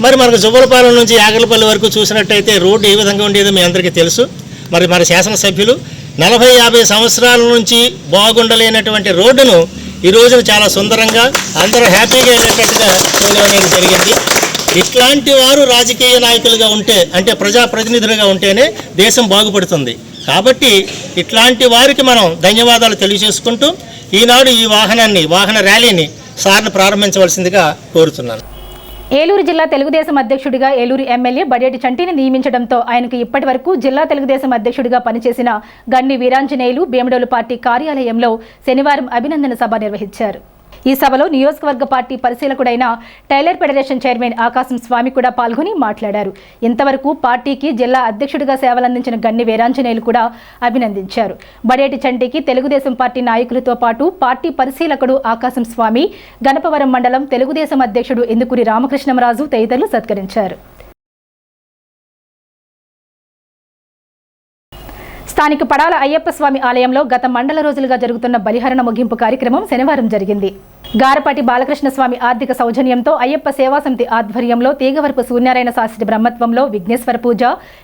మరి మనకు జువ్వలపాలెం నుంచి యాగలపల్లి వరకు చూసినట్టయితే రోడ్డు ఏ విధంగా ఉండేదో మీ అందరికీ తెలుసు. మరి శాసనసభ్యులు 40-50 సంవత్సరాల నుంచి బాగుండలేనటువంటి రోడ్డును ఈ రోజున చాలా సుందరంగా అందరూ హ్యాపీగా వెళ్ళేటట్టుగా చేయడం అనేది జరిగింది. ఇట్లాంటి వారు రాజకీయ నాయకులుగా ఉంటే, అంటే ప్రజాప్రతినిధులుగా ఉంటేనే దేశం బాగుపడుతుంది. కాబట్టి ఇట్లాంటి వారికి మనం ధన్యవాదాలు తెలియజేసుకుంటూ ఈనాడు ఈ వాహన ర్యాలీని సార్ను ప్రారంభించవలసిందిగా కోరుతున్నాను. ఏలూరు జిల్లా తెలుగుదేశం అధ్యక్షుడిగా ఏలూరు ఎమ్మెల్యే బడేటి చంటిని నియమించడంతో ఆయనకు ఇప్పటి వరకు జిల్లా తెలుగుదేశం అధ్యక్షుడిగా పనిచేసిన గన్ని వీరాంజనేయులు భీమడోలు పార్టీ కార్యాలయంలో శనివారం అభినందన సభ నిర్వహించారు. ఈ సభలో నియోజకవర్గ పార్టీ పరిశీలకుడైన టైలర్ ఫెడరేషన్ చైర్మన్ ఆకాశం స్వామి కూడా పాల్గొని మాట్లాడారు. ఇంతవరకు పార్టీకి జిల్లా అధ్యక్షుడిగా సేవలందించిన గన్ని వీరాంజనేయులు కూడా అభినందించారు. బడేటి చంటికి తెలుగుదేశం పార్టీ నాయకులతో పాటు పార్టీ పరిశీలకుడు ఆకాశం స్వామి, గణపవరం మండలం తెలుగుదేశం అధ్యక్షుడు ఇందుకూరి రామకృష్ణంరాజు తదితరులు సత్కరించారు. స్థానిక పడాల అయ్యప్ప స్వామి ఆలయంలో గత మండల రోజులుగా జరుగుతున్న బలిహరణ ముగింపు కార్యక్రమం శనివారం జరిగింది. గారపాటి బాలకృష్ణ స్వామి ఆర్థిక సౌజన్యంతో అయ్యప్ప సేవా సమితి ఆధ్వర్యంలో తీగవరపు సూర్యనారాయణ శాస్త్రి బ్రహ్మత్వంలో విఘ్నేశ్వర పూజ,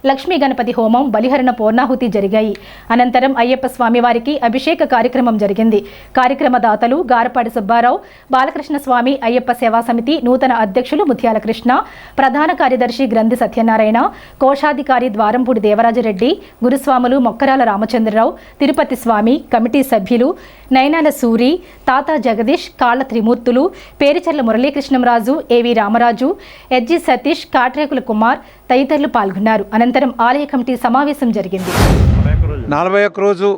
లక్ష్మీ గణపతి హోమం, బలిహరణ పూర్ణాహుతి జరిగాయి. అనంతరం అయ్యప్ప స్వామివారికి అభిషేక కార్యక్రమం జరిగింది. కార్యక్రమదాతలు గారపాటి సుబ్బారావు, బాలకృష్ణ స్వామి అయ్యప్ప సేవా సమితి నూతన అధ్యక్షులు ముత్యాల కృష్ణ, ప్రధాన కార్యదర్శి గ్రంథి సత్యనారాయణ, కోశాధికారి ద్వారంపూడి దేవరాజరెడ్డి, గురుస్వాములు మొక్కరాల రామచంద్రరావు, తిరుపతి స్వామి, కమిటీ సభ్యులు నైనాల సూరి, తాతా జగదీష్, కాళ్ల త్రిమూర్తులు, పేరిచర్ల మురళీకృష్ణంరాజు, ఏవి రామరాజు, ఎడ్జి సతీష్, కాట్రేకుల కుమార్ తదితరులు పాల్గొన్నారు. అనంతరం ఆలయ కమిటీ సమావేశం జరిగింది. 41 రోజు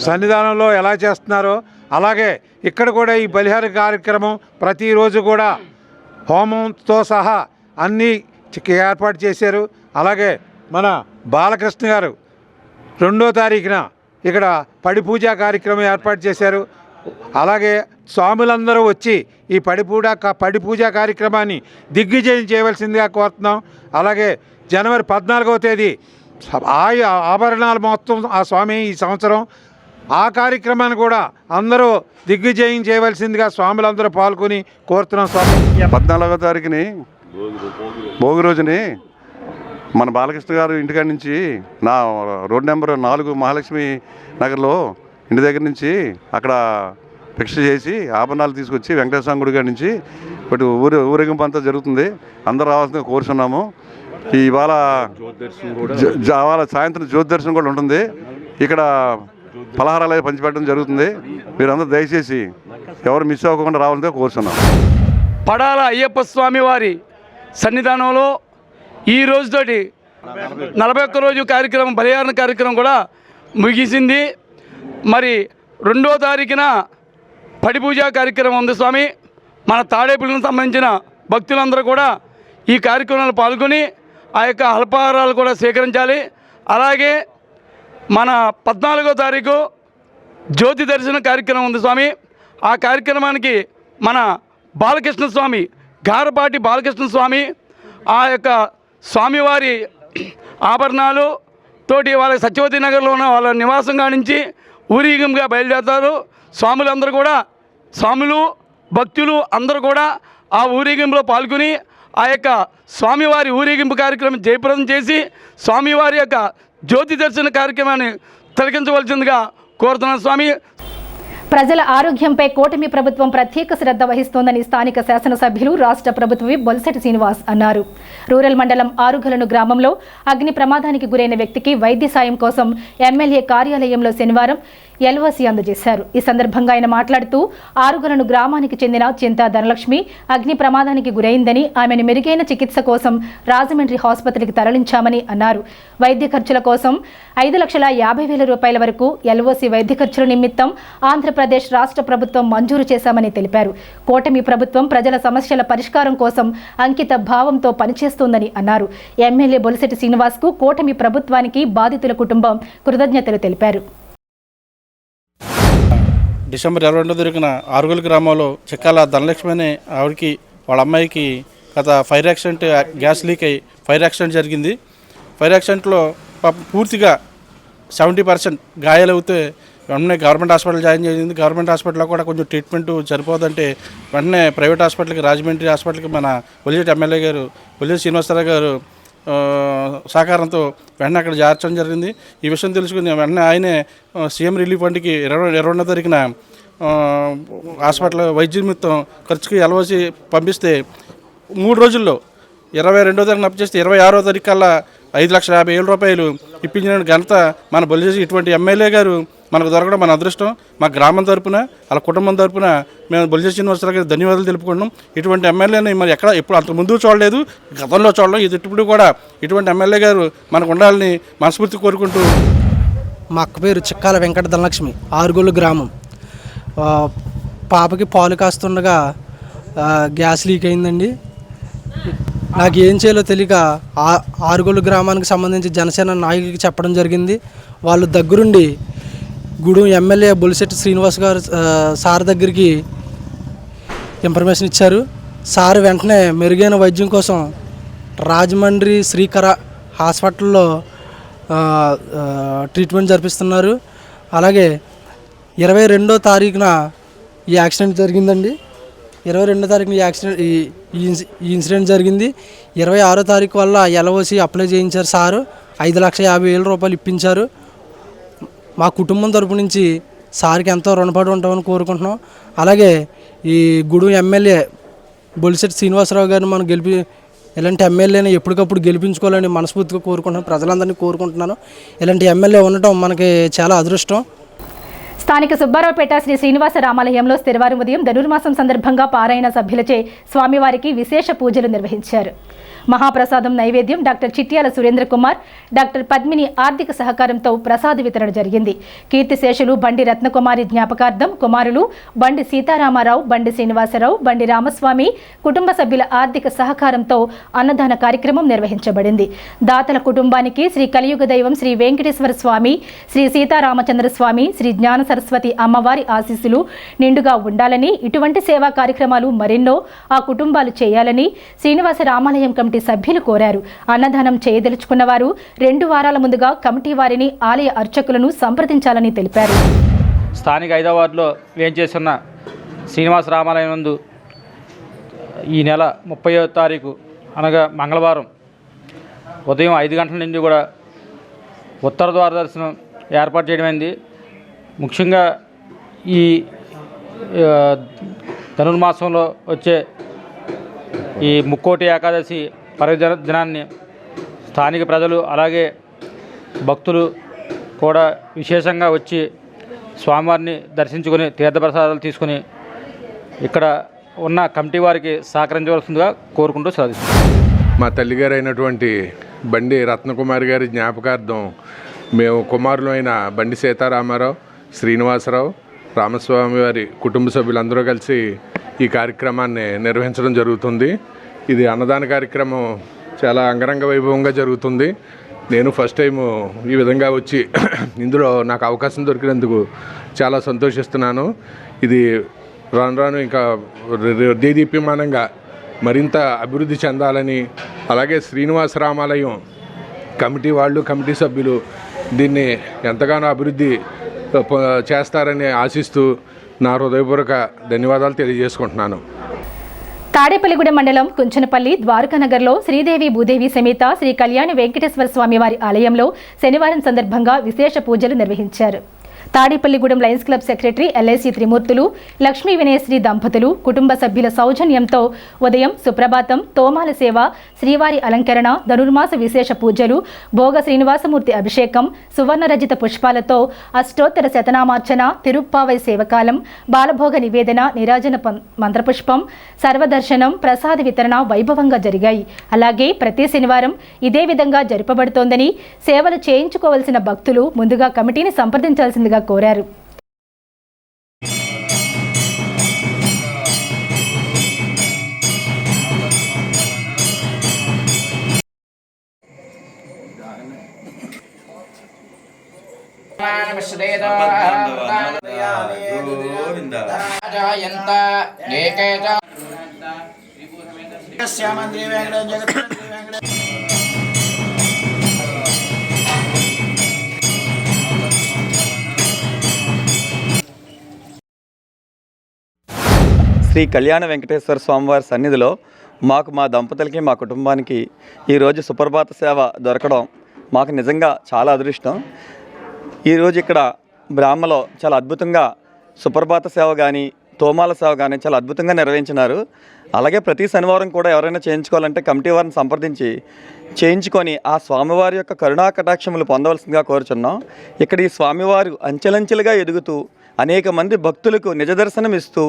సన్నిధానంలో ఎలా చేస్తున్నారో అలాగే ఇక్కడ కూడా ఈ బలిహార కార్యక్రమం ప్రతిరోజు కూడా హోమంతో సహా అన్నీ ఏర్పాటు చేశారు. అలాగే మన బాలకృష్ణ గారు 2వ తారీఖున ఇక్కడ పడి పూజా కార్యక్రమం ఏర్పాటు చేశారు. అలాగే స్వాములందరూ వచ్చి ఈ పడి పూజా కార్యక్రమాన్ని దిగ్విజయం చేయవలసిందిగా కోరుతున్నాం. అలాగే జనవరి 14వ తేదీ ఆభరణాలు మొత్తం ఆ స్వామి ఈ సంవత్సరం ఆ కార్యక్రమాన్ని కూడా అందరూ దిగ్విజయం చేయవలసిందిగా స్వాములందరూ పాల్గొని కోరుతున్నాం. స్వామి 14వ తారీఖుని భోగి రోజుని మన బాలకృష్ణ గారు ఇంటికాడి నుంచి నా రోడ్ నెంబర్ 4 మహాలక్ష్మి నగర్లో ఇంటి దగ్గర నుంచి అక్కడ భిక్ష చేసి ఆభరణాలు తీసుకొచ్చి వెంకటేశ్వర గుడి గారి నుంచి బట్ ఊరేగింపు అంతా జరుగుతుంది. అందరూ రావాల్సిందిగా కోరుచున్నాము. ఇవాళ సాయంత్రం జ్యోతి దర్శనం కూడా ఉంటుంది. ఇక్కడ పలహారాలు పంచిపెట్టడం జరుగుతుంది. మీరందరూ దయచేసి ఎవరు మిస్ అవ్వకుండా రావాల్సిందిగా కోరుచున్నాము. పడాల అయ్యప్ప స్వామి వారి సన్నిధానంలో ఈ రోజుతోటి 41 రోజు కార్యక్రమం బలిహారణ కార్యక్రమం కూడా ముగిసింది. మరి 2వ తారీఖున పడి పూజా కార్యక్రమం ఉంది స్వామి. మన తాడేపల్లికి సంబంధించిన భక్తులందరూ కూడా ఈ కార్యక్రమంలో పాల్గొని ఆ యొక్క అల్పాహారాలు కూడా స్వీకరించాలి. అలాగే మన 14వ తారీఖు జ్యోతి దర్శన కార్యక్రమం ఉంది స్వామి. ఆ కార్యక్రమానికి మన బాలకృష్ణ స్వామి, గారపాటి బాలకృష్ణ స్వామి ఆ యొక్క స్వామివారి ఆభరణాలు తోటి వాళ్ళ సత్యవతి నగర్లో ఉన్న వాళ్ళ నివాసంగా నుంచి ఊరేగింపుగా బయలుదేరుతారు. స్వాములందరూ కూడా, స్వాములు భక్తులు అందరూ కూడా ఆ ఊరేగింపులో పాల్గొని ఆ యొక్క స్వామివారి ఊరేగింపు కార్యక్రమం జయప్రదం చేసి స్వామివారి యొక్క జ్యోతి దర్శన కార్యక్రమాన్ని తిలకించవలసిందిగా కోరుతున్నాను స్వామి. ప్రజల ఆరోగ్యంపై కూటమి ప్రభుత్వం ప్రత్యేక శ్రద్ధ వహిస్తోందని స్థానిక శాసనసభ్యులు రాష్ట్ర ప్రభుత్వ విప్ బొలిశెట్టి శ్రీనివాస్ అన్నారు. రూరల్ మండలం ఆరుగలను గ్రామంలో అగ్ని ప్రమాదానికి గురైన వ్యక్తికి వైద్య సాయం కోసం ఎమ్మెల్యే కార్యాలయంలో శనివారం ఎల్ఓసి అందజేశారు. ఈ సందర్భంగా ఆయన మాట్లాడుతూ ఆరుగలను గ్రామానికి చెందిన చింతా ధనలక్ష్మి అగ్ని ప్రమాదానికి గురైందని, ఆమెను మెరుగైన చికిత్స కోసం రాజమండ్రి ఆసుపత్రికి తరలించామని అన్నారు. వైద్య ఖర్చుల కోసం 5,50,000 రూపాయల వరకు ఎల్ఓసి వైద్య ఖర్చుల నిమిత్తం ఆంధ్రప్రదేశ్ రాష్ట్ర ప్రభుత్వం మంజూరు చేశామని తెలిపారు. కూటమి ప్రభుత్వం ప్రజల సమస్యల పరిష్కారం కోసం అంకిత భావంతో పనిచేస్తోందని అన్నారు. ఎమ్మెల్యే బొలిశెట్టి శ్రీనివాస్కు కూటమి ప్రభుత్వానికి బాధితుల కుటుంబం కృతజ్ఞతలు తెలిపారు. డిసెంబర్ 22 దొరికిన ఆరుగోలు గ్రామంలో చెక్కాల ధనలక్ష్మి అనే ఆవిడకి వాళ్ళ అమ్మాయికి గత ఫైర్ యాక్సిడెంట్, గ్యాస్ లీక్ అయ్యి ఫైర్ యాక్సిడెంట్ జరిగింది. ఫైర్ యాక్సిడెంట్లో పూర్తిగా 70% గాయాలవుతే వెంటనే గవర్నమెంట్ హాస్పిటల్ జాయిన్ చేసింది. గవర్నమెంట్ హాస్పిటల్లో కూడా కొంచెం ట్రీట్మెంట్ సరిపోదంటే వెంటనే ప్రైవేట్ హాస్పిటల్కి, రాజమండ్రి హాస్పిటల్కి మన బొలిశెట్టి ఎమ్మెల్యే గారు బొలిశెట్టి శ్రీనివాసరావు గారు సహకారంతో వెంటనే అక్కడ చేర్చడం జరిగింది. ఈ విషయం తెలుసుకుని వెంటనే ఆయనే సీఎం రిలీఫ్ ఫండ్కి 22వ తారీఖున హాస్పిటల్ వైద్య నిమిత్తం ఖర్చుకి ఎల్ఓసి పంపిస్తే 3 రోజుల్లో 22వ తారీఖున అప్పచేస్తే 26వ తారీఖు కల్లా 5,50,000 రూపాయలు ఇప్పించిన ఘనత మన బొలిశెట్టి ఇటువంటి ఎమ్మెల్యే గారు మనకు దొరకడం మన అదృష్టం. మా గ్రామం తరపున వాళ్ళ కుటుంబం తరపున మేము బొలిశెట్టి శ్రీనివాసరావు గారికి ధన్యవాదాలు తెలుపుకుంటున్నాం. ఇటువంటి ఎమ్మెల్యేని మరి ఎక్కడ ఎప్పుడు అంత ముందు చూడలేదు, గతంలో చూడలేదు, ఇది ఇప్పుడు కూడా ఇటువంటి ఎమ్మెల్యే గారు మనకు ఉండాలని మనస్ఫూర్తి కోరుకుంటూ. మా అక్క పేరు చిక్కాల వెంకట ధనలక్ష్మి, ఆరుగులు గ్రామం. పాపకి పాలు కాస్తుండగా గ్యాస్ లీక్ అయిందండి. నాకు ఏం చేయాలో తెలియక ఆరుగులు గ్రామానికి సంబంధించి జనసేన నాయకులకి చెప్పడం జరిగింది. వాళ్ళు దగ్గరుండి గూడెం ఎమ్మెల్యే బొలిశెట్టి శ్రీనివాస్ గారు సార్ దగ్గరికి ఇన్ఫర్మేషన్ ఇచ్చారు. సార్ వెంటనే మెరుగైన వైద్యం కోసం రాజమండ్రి శ్రీకర హాస్పిటల్లో ట్రీట్మెంట్ జరిపిస్తున్నారు. అలాగే 22వ తారీఖున ఈ యాక్సిడెంట్ జరిగిందండి. 22వ తారీఖున ఈ ఇన్సిడెంట్ జరిగింది. 26వ తారీఖు వల్ల ఎల్ఓసి అప్లై చేయించారు సారు. 5,50,000 రూపాయలు ఇప్పించారు. మా కుటుంబం తరపు నుంచి సార్కి ఎంతో రుణపడి ఉంటామని కోరుకుంటున్నాం. అలాగే ఈ గూడెం ఎమ్మెల్యే బొలిశెట్టి శ్రీనివాసరావు గారిని మనం ఇలాంటి ఎమ్మెల్యేని ఎప్పటికప్పుడు గెలిపించుకోవాలని మనస్ఫూర్తిగా కోరుకుంటున్నాను. ప్రజలందరినీ కోరుకుంటున్నాను. ఇలాంటి ఎమ్మెల్యే ఉండటం మనకి చాలా అదృష్టం. స్థానిక సుబ్బారావుపేట శ్రీ శ్రీనివాస రామాలయంలో శనివారం ఉదయం ధనుర్మాసం సందర్భంగా పారాయణ సభ్యులచే స్వామివారికి విశేష పూజలు నిర్వహించారు. మహాప్రసాదం నైవేద్యం డాక్టర్ చిట్యాల సురేంద్ర కుమార్, డాక్టర్ పద్మిని ఆర్థిక సహకారంతో ప్రసాద వితరణ జరిగింది. కీర్తిశేషులు బండి రత్నకుమారి జ్ఞాపకార్థం కుమారులు బండి సీతారామారావు, బండి శ్రీనివాసరావు, బండి రామస్వామి కుటుంబ సభ్యుల ఆర్థిక సహకారంతో అన్నదాన కార్యక్రమం నిర్వహించబడింది. దాతల కుటుంబానికి శ్రీ కలియుగ దైవం శ్రీ వెంకటేశ్వర స్వామి, శ్రీ సీతారామచంద్ర స్వామి, శ్రీ జ్ఞాన సరస్వతి అమ్మవారి ఆశీస్సులు నిండుగా ఉండాలని, ఇటువంటి సేవా కార్యక్రమాలు మరెన్నో ఆ కుటుంబాలు చేయాలని శ్రీనివాస రామాలయం కమిటీ సభ్యులు కోరారు. అన్నదానం చేయదలుచుకున్న వారు 2 వారాల ముందుగా కమిటీ వారిని, ఆలయ అర్చకులను సంప్రదించాలని తెలిపారు. స్థానిక 5వ వార్డులో వేంచేస్తున్న శ్రీనివాస రామాలయం నందు ఈ నెల 30వ తారీఖు అనగా మంగళవారం ఉదయం 5 గంటల నుండి కూడా ఉత్తర ద్వార దర్శనం ఏర్పాటు చేయడమైంది. ముఖ్యంగా ఈ ధనుర్మాసంలో వచ్చే ఈ ముక్కోటి ఏకాదశి పర్వదినాన్ని స్థానిక ప్రజలు అలాగే భక్తులు కూడా విశేషంగా వచ్చి స్వామివారిని దర్శించుకొని తీర్థప్రసాదాలు తీసుకుని ఇక్కడ ఉన్న కమిటీ వారికి సహకరించవలసిందిగా కోరుకుంటూ సాధిస్తున్నాం. మా తల్లిగారు అయినటువంటి బండి రత్నకుమారి గారి జ్ఞాపకార్థం మేము కుమారులు అయిన బండి సీతారామారావు, శ్రీనివాసరావు, రామస్వామి వారి కుటుంబ సభ్యులందరూ కలిసి ఈ కార్యక్రమాన్ని నిర్వహించడం జరుగుతుంది. ఇది అన్నదాన కార్యక్రమం చాలా అంగరంగ వైభవంగా జరుగుతుంది. నేను ఫస్ట్ టైము ఈ విధంగా వచ్చి ఇందులో నాకు అవకాశం దొరికినందుకు చాలా సంతోషిస్తున్నాను. ఇది రాను రాను ఇంకా దేదీప్యమానంగా మరింత అభివృద్ధి చెందాలని, అలాగే శ్రీనివాస రామాలయం కమిటీ వాళ్ళు, కమిటీ సభ్యులు దీన్ని ఎంతగానో అభివృద్ధి చేస్తారని ఆశిస్తూ నా హృదయపూర్వక ధన్యవాదాలు తెలియజేసుకుంటున్నాను. తాడేపల్లిగూడెం మండలం కుంచనపల్లి ద్వారకానగర్లో శ్రీదేవి భూదేవి సమేత శ్రీ కళ్యాణ వెంకటేశ్వర స్వామి వారి ఆలయంలో శనివారం సందర్భంగా విశేష పూజలు నిర్వహించారు. Tadepalligudem lions club secretary LIC Trimurthulu, Lakshmi Vinayasri దంపతులు కుటుంబ సభ్యుల సౌజన్యంతో ఉదయం సుప్రభాతం, తోమాల సేవ, శ్రీవారి అలంకరణ, ధనుర్మాస విశేష పూజలు, భోగ శ్రీనివాసమూర్తి అభిషేకం, సువర్ణరజిత పుష్పాలతో అష్టోత్తర శతనామార్చన, తిరుప్పావై సేవకాలం, బాలభోగ నివేదన, నిరాజన మంత్రపుష్పం, సర్వదర్శనం, ప్రసాద వితరణ వైభవంగా జరిగాయి. అలాగే ప్రతి శనివారం ఇదే విధంగా జరపబడుతోందని, సేవలు చేయించుకోవాల్సిన భక్తులు ముందుగా కమిటీని సంప్రదించాల్సిందిగా కోరారు. శ్రీ కళ్యాణ వెంకటేశ్వర స్వామివారి సన్నిధిలో మాకు, మా దంపతులకి, మా కుటుంబానికి ఈరోజు సుప్రభాత సేవ దొరకడం మాకు నిజంగా చాలా అదృష్టం. ఈరోజు ఇక్కడ బ్రాహ్మలో చాలా అద్భుతంగా సుప్రభాత సేవ కానీ, తోమాల సేవ కానీ చాలా అద్భుతంగా నిర్వహించినారు. అలాగే ప్రతి శనివారం కూడా ఎవరైనా చేయించుకోవాలంటే కమిటీ వారిని సంప్రదించి చేయించుకొని ఆ స్వామివారి యొక్క కరుణా కటాక్షములు పొందవలసిందిగా కోరుచున్నాం. ఇక్కడ ఈ స్వామివారు అంచెలంచెలుగా ఎదుగుతూ అనేక మంది భక్తులకు నిజ దర్శనం ఇస్తూ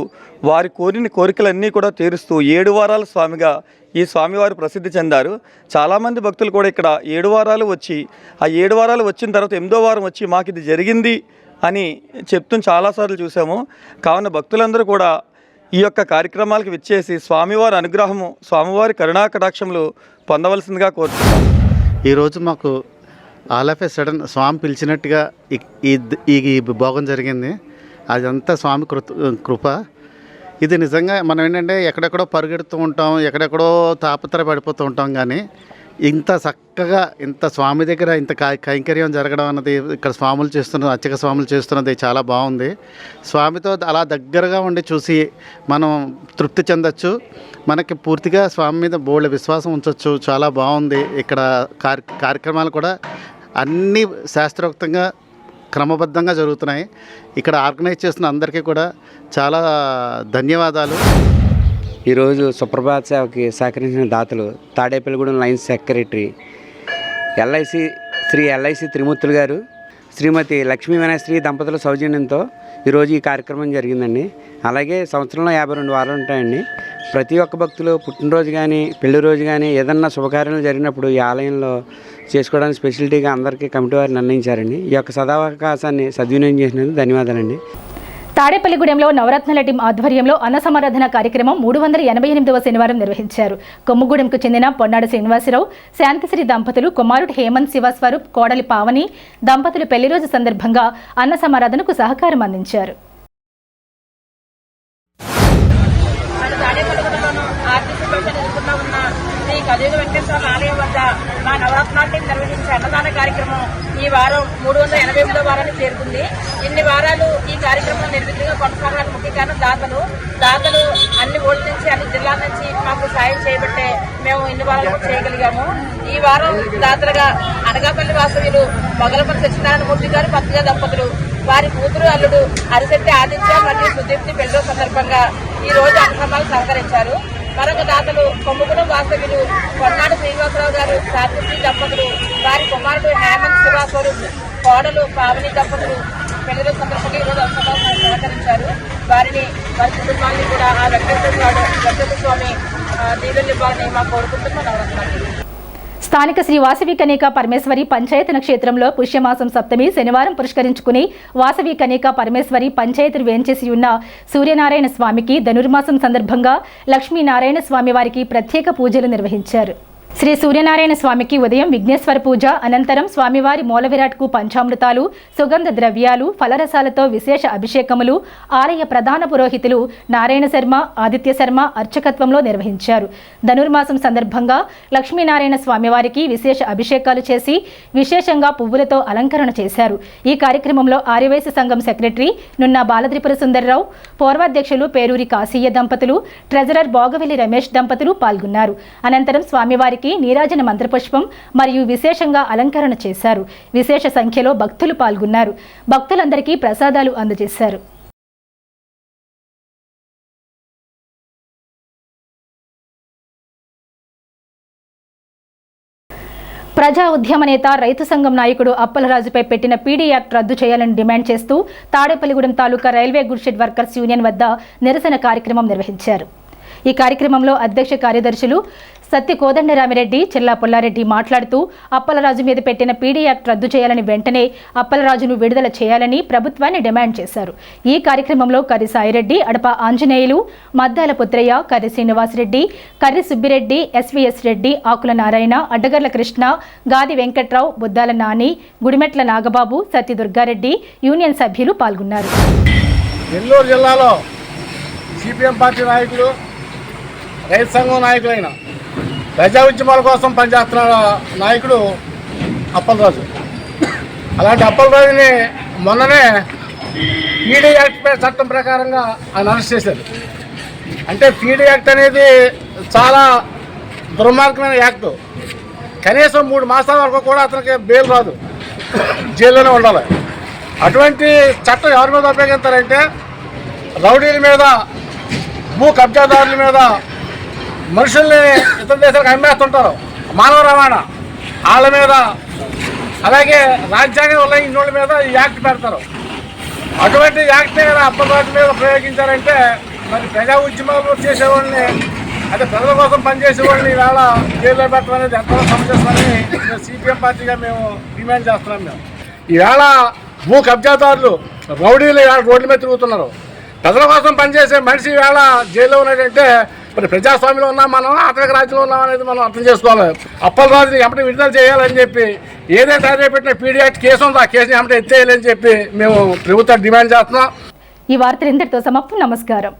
వారి కోరిన కోరికలన్నీ కూడా తీరుస్తూ 7 వారాల స్వామిగా ఈ స్వామివారు ప్రసిద్ధి చెందారు. చాలామంది భక్తులు కూడా ఇక్కడ 7 వారాలు వచ్చి ఆ 7 వారాలు వచ్చిన తర్వాత 8వ వారం వచ్చి మాకు ఇది జరిగింది అని చెప్తూ చాలాసార్లు చూసాము. కావున భక్తులందరూ కూడా ఈ యొక్క కార్యక్రమాలకు విచ్చేసి స్వామివారి అనుగ్రహము స్వామివారి కరుణా కటాక్షములు పొందవలసిందిగా కోరుతున్నాం. ఈరోజు మాకు ఆల్ ఆఫ్ ఏ సడన్ స్వామి పిలిచినట్టుగా ఈ భోగం జరిగింది. అదంతా స్వామి కృప. ఇది నిజంగా మనం ఏంటంటే ఎక్కడెక్కడో పరుగెడుతూ ఉంటాం, ఎక్కడెక్కడో తాపత్రయపడిపోతూ ఉంటాం. కానీ ఇంత చక్కగా ఇంత స్వామి దగ్గర ఇంత కైంకర్యం జరగడం అన్నది ఇక్కడ స్వాములు చేస్తున్నది, అర్చక స్వాములు చేస్తున్నది చాలా బాగుంది. స్వామితో అలా దగ్గరగా ఉండి చూసి మనం తృప్తి చెందొచ్చు. మనకి పూర్తిగా స్వామి మీద బోల్డ్ విశ్వాసం ఉంచవచ్చు. చాలా బాగుంది. ఇక్కడ కార్యక్రమాలు కూడా అన్నీ శాస్త్రోక్తంగా క్రమబద్ధంగా జరుగుతున్నాయి. ఇక్కడ ఆర్గనైజ్ చేస్తున్న అందరికీ కూడా చాలా ధన్యవాదాలు. ఈరోజు సుప్రభాత సేవకి సహకరించిన దాతలు Tadepalligudem lions secretary Shri LIC Trimurthulu గారు, శ్రీమతి లక్ష్మీ వినాయశ్రీ దంపతుల సౌజన్యంతో ఈరోజు ఈ కార్యక్రమం జరిగిందండి. అలాగే సంవత్సరంలో 52 వారాలు ఉంటాయండి. ప్రతి ఒక్క భక్తులు పుట్టినరోజు కానీ పెళ్లి రోజు కానీ ఏదన్నా శుభకార్యాలు జరిగినప్పుడు ఈ ఆలయంలో చేసుకోవడానికి స్పెషాలిటీగా అందరికీ కమిటీ వారు నిర్ణయించారండి. ఈ యొక్క సదావకాశాన్ని సద్వినియోగం చేసినందుకు ధన్యవాదాలండి. తాడేపల్లిగూడెంలో నవరత్నాల టీం ఆధ్వర్యంలో అన్న సమారాధన కార్యక్రమం 388వ శనివారం నిర్వహించారు. కొమ్ముగూడెంకు చెందిన పొన్నాడు శ్రీనివాసరావు, శాంతిశ్రీ దంపతులు, కుమారుడు హేమంత్ శివస్వరూప్, కోడలి పావని దంపతులు పెళ్లి రోజు సందర్భంగా అన్న సమారాధనకు సహకారం అందించారు. కలియుగ వెంకటేశ్వర ఆలయం వద్ద మా నవరత్నాల టీం నిర్వహించే అన్నదాన కార్యక్రమం ఈ వారం 388వ వారానికి చేరుకుంది. ఇన్ని వారాలు ఈ కార్యక్రమం నిర్విఘ్నంగా కొనసాగడానికి ముఖ్య కారణం దాతలు అన్ని ఊళ్ళ నుంచి అన్ని జిల్లాల నుంచి మాకు సాయం చేయబట్టే మేము ఇన్ని వారాలు చేయగలిగాము. ఈ వారం దాతలుగా అనగాపల్లి వాసవ్యులు మొగలపల్లి సత్యనారాయణమూర్తి గారు, పత్రికా దంపతులు, వారి కూతురు అల్లుడు అరిశెట్టి ఆదిత్య మరియు సుదీప్తి పెళ్లి సందర్భంగా ఈ రోజు అన్నసమాలు సహకరించారు. మరొక దాతలు కొమ్ముగూడెం వాసవ్యులు పొన్నాడు శ్రీనివాసరావు గారు, శాంతిశ్రీ దంపతులు, వారి కుమారుడు హేమంత్ శివస్వరూప్, కోడలు పావని దంపతులు పెళ్లి సందర్భంగా ఈరోజు అన్నసమాలు సహకరించారు. వారి కుటుంబాన్ని కూడా ఆ వెంకటేశ్వర స్వామి దీవెనలు ఇవ్వాలని మా కోరుకుంటున్నాం. నవరత్నాలు. స్థానిక శ్రీ వాసవి కన్యకా పరమేశ్వరి పంచాయతన క్షేత్రంలో పుష్యమాసం సప్తమి శనివారం పురస్కరించుకుని వాసవి కన్యకా పరమేశ్వరి పంచాయతీ వేంచేసి ఉన్న సూర్యనారాయణ స్వామికి ధనుర్మాసం సందర్భంగా లక్ష్మీనారాయణ స్వామి వారికి ప్రత్యేక పూజలు నిర్వహించారు. శ్రీ సూర్యనారాయణ స్వామికి ఉదయం విఘ్నేశ్వర పూజ అనంతరం స్వామివారి మూలవిరాట్కు పంచామృతాలు, సుగంధ ద్రవ్యాలు, ఫలరసాలతో విశేష అభిషేకములు ఆలయ ప్రధాన పురోహితులు నారాయణ శర్మ, ఆదిత్య శర్మ అర్చకత్వంలో నిర్వహించారు. ధనుర్మాసం సందర్భంగా లక్ష్మీనారాయణ స్వామివారికి విశేష అభిషేకాలు చేసి విశేషంగా పువ్వులతో అలంకరణ చేశారు. ఈ కార్యక్రమంలో ఆర్యవైశ్య సంఘం సెక్రటరీ నున్న బాలత్రిపుర సుందర్రావు, పూర్వాధ్యక్షులు పేరూరి కాశీయ దంపతులు, ట్రెజరర్ బోగవెల్లి రమేష్ దంపతులు పాల్గొన్నారు. అనంతరం స్వామివారికి నీరాజన మంత్రపుష్పం మరియు విశేషంగా అలంకరణ చేశారు. విశేష సంఖ్యలో భక్తులు పాల్గొన్నారు. భక్తులందరికీ ప్రసాదాలు అందజేశారు. ప్రజా ఉద్యమ నేత రైతు సంఘం నాయకుడు అప్పలరాజుపై పెట్టిన పీడీ యాక్ట్ రద్దు చేయాలని డిమాండ్ చేస్తూ తాడేపల్లిగూడెం తాలూకా రైల్వే గుడ్షెడ్ వర్కర్స్ యూనియన్ వద్ద నిరసన కార్యక్రమం నిర్వహించారు. ఈ కార్యక్రమంలో అధ్యక్ష కార్యదర్శులు సత్య కోదండరామిరెడ్డి, చెల్లా పుల్లారెడ్డి మాట్లాడుతూ అప్పలరాజు మీద పెట్టిన పీడీ యాక్ట్ రద్దు చేయాలని, వెంటనే అప్పలరాజును విడుదల చేయాలని ప్రభుత్వాన్ని డిమాండ్ చేశారు. ఈ కార్యక్రమంలో కర్రి సాయిరెడ్డి, అడప ఆంజనేయులు, మద్దాల పుత్రయ్య, కర్రి శ్రీనివాసరెడ్డి, కర్రి సుబ్బిరెడ్డి, ఎస్వీఎస్ రెడ్డి, ఆకుల నారాయణ, అడ్డగర్ల కృష్ణ, గాది వెంకట్రావు, బుద్దాల నాని, గుడిమెట్ల నాగబాబు, సత్య దుర్గారెడ్డి యూనియన్ సభ్యులు పాల్గొన్నారు. నెల్లూరు జిల్లాలో సిపిఎం పార్టీ నాయకులు, రైతు సంఘం నాయకులైన ప్రజా ఉద్యమాల కోసం పనిచేస్తున్న నాయకుడు అప్పలరాజు. అలాంటి అప్పలరాజుని మొన్ననే పీడీ యాక్ట్ చట్టం ప్రకారంగా ఆయన అరెస్ట్ చేశారు. అంటే పీడీ యాక్ట్ అనేది చాలా దుర్మార్గమైన యాక్ట్. కనీసం 3 మాసాల వరకు కూడా అతనికి బెయిల్ రాదు, జైల్లోనే ఉండాలి. అటువంటి చట్టం ఎవరి మీద ఉపయోగిస్తారంటే రౌడీల మీద, భూ కబ్జాదారుల మీద, మనుషుల్ని ఇతర దేశాలకు అమ్మేస్తుంటారు, మానవ రవాణా వాళ్ళ మీద, అలాగే రాజ్యాంగం ఉల్లంఘించిన వాళ్ళ మీద ఈ యాక్ట్ పెడతారు. అటువంటి యాక్ట్ని అప్పటిరాజు మీద ప్రయోగించారంటే మరి ప్రజా ఉద్యమాలు చేసేవాళ్ళని, అంటే ప్రజల కోసం పనిచేసేవాళ్ళని ఈవేళ జైల్లో పెట్టడం అనేది ఎంతో సమంజసమని సిపిఎం పార్టీగా మేము డిమాండ్ చేస్తున్నాం. మేము ఈవేళ భూ కబ్జాదారులు, రౌడీలు ఈవేళ రోడ్ల మీద తిరుగుతున్నారు. ప్రజల కోసం పనిచేసే మనిషి ఈవేళ జైల్లో ఉన్నాడంటే మరి ప్రజాస్వామ్యంలో ఉన్నాం మనం, ఆర్థిక రాజ్యంలో ఉన్నాం అనేది మనం అర్థం చేసుకోవాలి. అప్పలరాజుని ఎప్పటి విడుదల చేయాలని చెప్పి, ఏదైతే అదే పెట్టిన పీడీ యాక్ట్ కేసు ఉందో ఆ కేసుని ఎప్పటి ఎత్తేయాలని చెప్పి మేము ప్రభుత్వాన్ని డిమాండ్ చేస్తున్నాం. ఈ వార్తలు ఇంతటితో సమాప్తం. నమస్కారం.